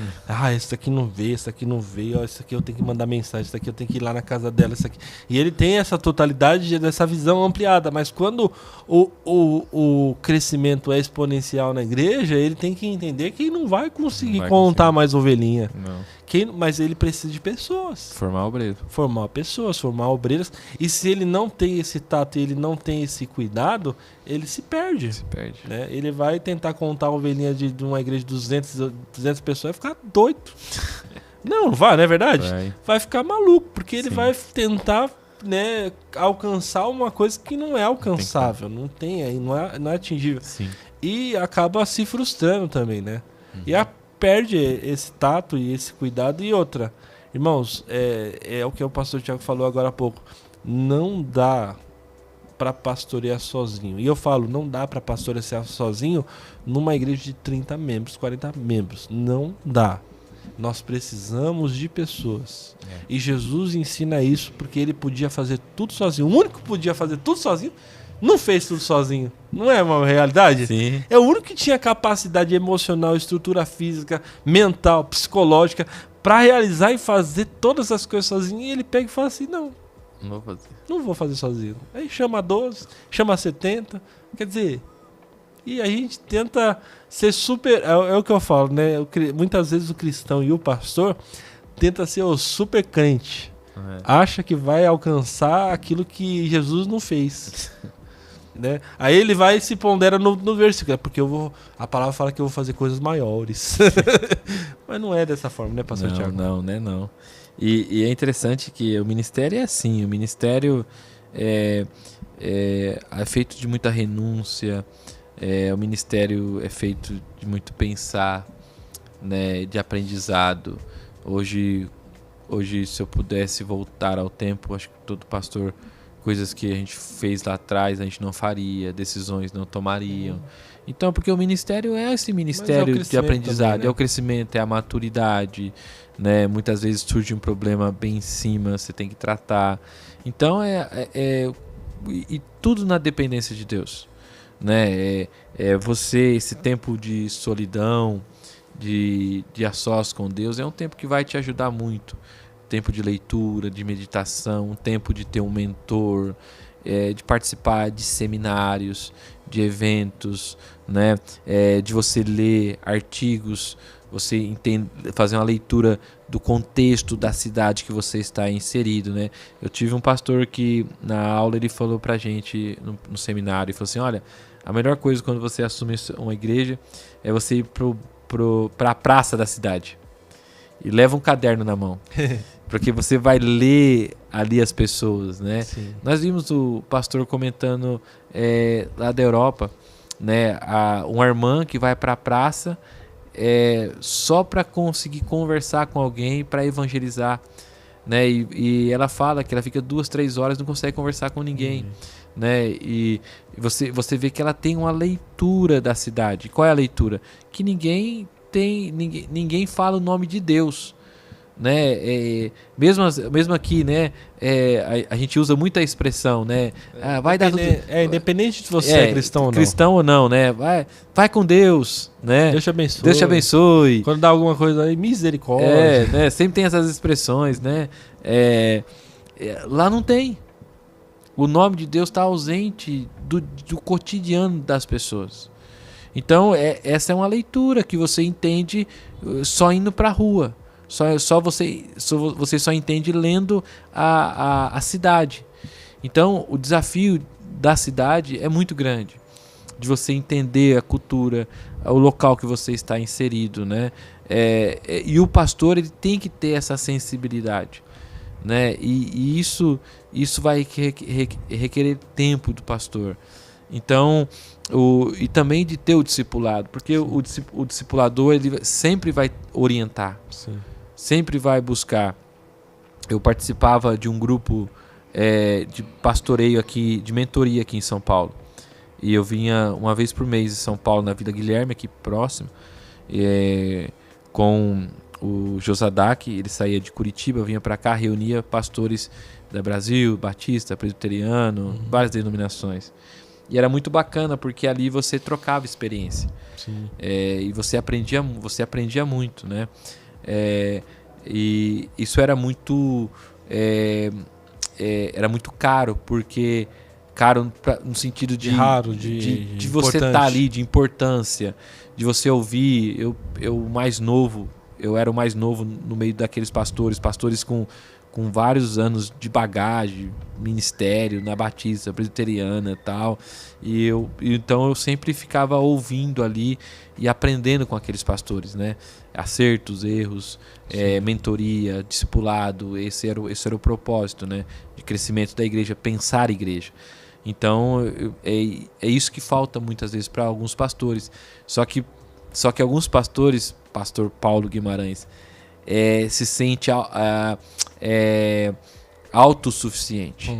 S1: Esse aqui não veio, esse aqui não veio, esse aqui eu tenho que mandar mensagem, esse aqui eu tenho que ir lá na casa dela, esse aqui. E ele tem essa totalidade, dessa visão ampliada, mas quando o crescimento é exponencial na igreja, ele tem que entender que não vai conseguir contar mais ovelhinha.
S2: Não.
S1: Mas ele precisa de pessoas.
S2: Formar obreiro.
S1: Formar pessoas, formar obreiras. E se ele não tem esse tato, ele não tem esse cuidado, ele se perde. Né? Ele vai tentar contar a ovelhinha de uma igreja de 200 pessoas e vai ficar doido. Não vai, não é verdade? Vai ficar maluco, porque ele vai tentar, né, alcançar uma coisa que não é alcançável, não é atingível.
S2: Sim.
S1: E acaba se frustrando também, né? E perde esse tato e esse cuidado. E outra, irmãos, é o que o pastor Tiago falou agora há pouco, não dá para pastorear sozinho. E eu falo, não dá para pastorear sozinho numa igreja de 30 membros, 40 membros. Não dá. Nós precisamos de pessoas. E Jesus ensina isso porque ele podia fazer tudo sozinho. O único que podia fazer tudo sozinho não fez tudo sozinho. Não é uma realidade?
S2: Sim.
S1: É o único que tinha capacidade emocional, estrutura física, mental, psicológica para realizar e fazer todas as coisas sozinho. E ele pega e fala assim, não vou fazer sozinho. Aí chama 12, chama 70. Quer dizer, e a gente tenta ser super... É o que eu falo, né? Muitas vezes o cristão e o pastor tenta ser o super crente. Acha que vai alcançar aquilo que Jesus não fez. Né? Aí ele vai e se pondera no versículo, porque a palavra fala que eu vou fazer coisas maiores. Mas não é dessa forma, né, pastor Tiago?
S2: Não. E é interessante que o ministério é assim, o ministério é feito de muita renúncia, o ministério é feito de muito pensar, né, de aprendizado. Hoje, se eu pudesse voltar ao tempo, acho que todo pastor, coisas que a gente fez lá atrás, a gente não faria, decisões não tomariam. Então, porque o ministério é esse ministério de aprendizado, também, né? É o crescimento, é a maturidade, né? Muitas vezes surge um problema bem em cima, você tem que tratar. Então, e tudo na dependência de Deus, né? Você, esse tempo de solidão, de a sós com Deus, é um tempo que vai te ajudar muito. Tempo de leitura, de meditação, um tempo de ter um mentor, de participar de seminários, de eventos, né? De você ler artigos, você fazer uma leitura do contexto da cidade que você está inserido, né? Eu tive um pastor que na aula ele falou pra gente no seminário, ele falou assim, olha, a melhor coisa quando você assume uma igreja é você ir para a praça da cidade e leva um caderno na mão. Porque você vai ler ali as pessoas, né? Sim. Nós vimos o pastor comentando lá da Europa, né? Uma irmã que vai para a praça só para conseguir conversar com alguém, para evangelizar, né? E ela fala que ela fica 2, 3 horas e não consegue conversar com ninguém, né? E você vê que ela tem uma leitura da cidade. Qual é a leitura? Que ninguém fala o nome de Deus, né? Mesmo aqui, né? A gente usa muita expressão, né? Vai dar tudo...
S1: independente de você é
S2: cristão ou não, né? Vai com Deus, né?
S1: Deus te abençoe.
S2: Deus te abençoe.
S1: Quando dá alguma coisa aí, misericórdia.
S2: Né? Sempre tem essas expressões, né? Lá não tem. O nome de Deus está ausente do cotidiano das pessoas. Então, essa é uma leitura que você entende só indo para a rua. Você só entende lendo a cidade. Então, o desafio da cidade é muito grande. De você entender a cultura, o local que você está inserido, né? E o pastor ele tem que ter essa sensibilidade, né? E isso vai requerer tempo do pastor. Então, e também de ter o discipulado, porque o discipulador ele sempre vai orientar.
S1: Sim.
S2: Sempre vai buscar. Eu participava de um grupo de pastoreio aqui, de mentoria aqui em São Paulo. E eu vinha uma vez por mês em São Paulo, na Vila Guilherme, aqui próximo, com o Josadac. Ele saía de Curitiba, vinha para cá, reunia pastores da Brasil, Batista, Presbiteriano, várias denominações. E era muito bacana, porque ali você trocava experiência.
S1: Sim.
S2: E você aprendia muito, né? E isso era muito caro, porque caro no sentido de
S1: raro,
S2: de você estar ali, de importância, de você ouvir. Eu mais novo, eu era o mais novo no meio daqueles pastores com vários anos de bagagem, ministério na Batista, Presbiteriana e tal. Então eu sempre ficava ouvindo ali e aprendendo com aqueles pastores, né? Acertos, erros, mentoria, discipulado. Esse era o propósito, né? De crescimento da igreja, pensar a igreja. Então é isso que falta muitas vezes para alguns pastores. Só que alguns pastores, pastor Paulo Guimarães, se sente autossuficiente.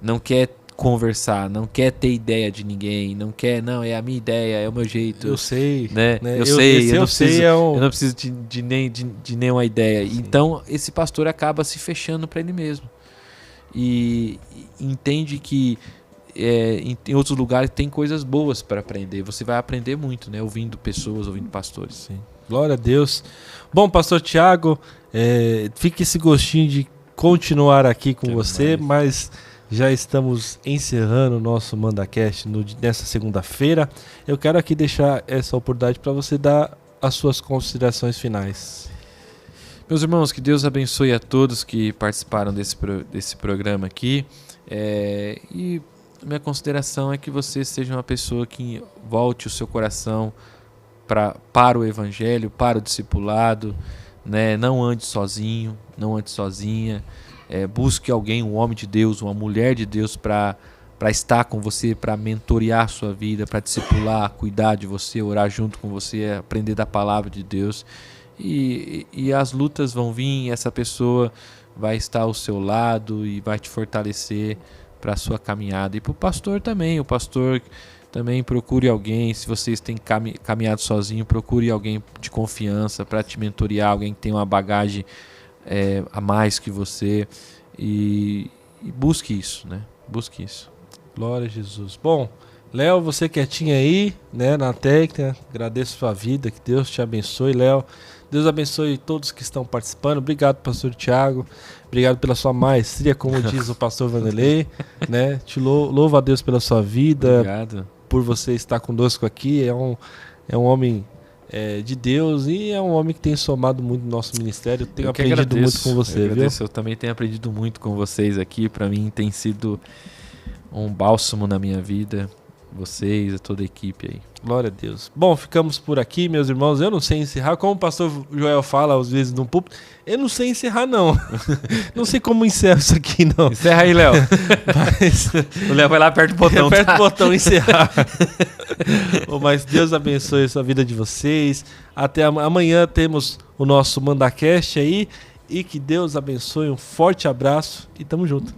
S2: Não quer conversar, não quer ter ideia de ninguém, não quer, não, é a minha ideia, é o meu jeito.
S1: Eu sei.
S2: Né? Eu não preciso de nenhuma ideia. Sim. Então, esse pastor acaba se fechando para ele mesmo. E entende que em outros lugares tem coisas boas para aprender. Você vai aprender muito, né? Ouvindo pessoas, ouvindo pastores.
S1: Sim. Glória a Deus. Bom, pastor Thiago, fica esse gostinho de continuar aqui com você, mas já estamos encerrando o nosso MandaCast nessa segunda-feira. Eu quero aqui deixar essa oportunidade para você dar as suas considerações finais.
S2: Meus irmãos, que Deus abençoe a todos que participaram desse programa aqui. E minha consideração é que você seja uma pessoa que volte o seu coração para o Evangelho, para o discipulado, né? Não ande sozinho, não ande sozinha. Busque alguém, um homem de Deus, uma mulher de Deus para estar com você, para mentorear a sua vida, para discipular, cuidar de você, orar junto com você, aprender da palavra de Deus. E as lutas vão vir, e essa pessoa vai estar ao seu lado e vai te fortalecer para a sua caminhada. E para o pastor também procure alguém. Se vocês têm caminhado sozinho, procure alguém de confiança para te mentorear, alguém que tem uma bagagem a mais que você, e busque isso, né? Busque isso.
S1: Glória a Jesus. Bom, Léo, você quietinho aí, né, na técnica, agradeço a sua vida, que Deus te abençoe, Léo. Deus abençoe todos que estão participando. Obrigado, pastor Thiago. Obrigado pela sua maestria, como diz o pastor Vanderlei, né? Te louvo a Deus pela sua vida.
S2: Obrigado.
S1: Por você estar conosco aqui. É um homem de Deus e é um homem que tem somado muito no nosso ministério. Tenho aprendido muito com você, viu?
S2: Eu também tenho aprendido muito com vocês aqui. Para mim tem sido um bálsamo na minha vida. Vocês, toda a equipe aí.
S1: Glória a Deus. Bom, ficamos por aqui, meus irmãos. Eu não sei encerrar, como o pastor Joel fala às vezes no púlpito, eu não sei encerrar, não. Não sei como encerro isso aqui, não.
S2: Encerra aí, Léo. Mas o Léo vai lá, aperta o botão.
S1: Aperta o botão, encerrar. Mas Deus abençoe a vida de vocês. Até amanhã temos o nosso MandaCast aí. E que Deus abençoe. Um forte abraço e tamo junto.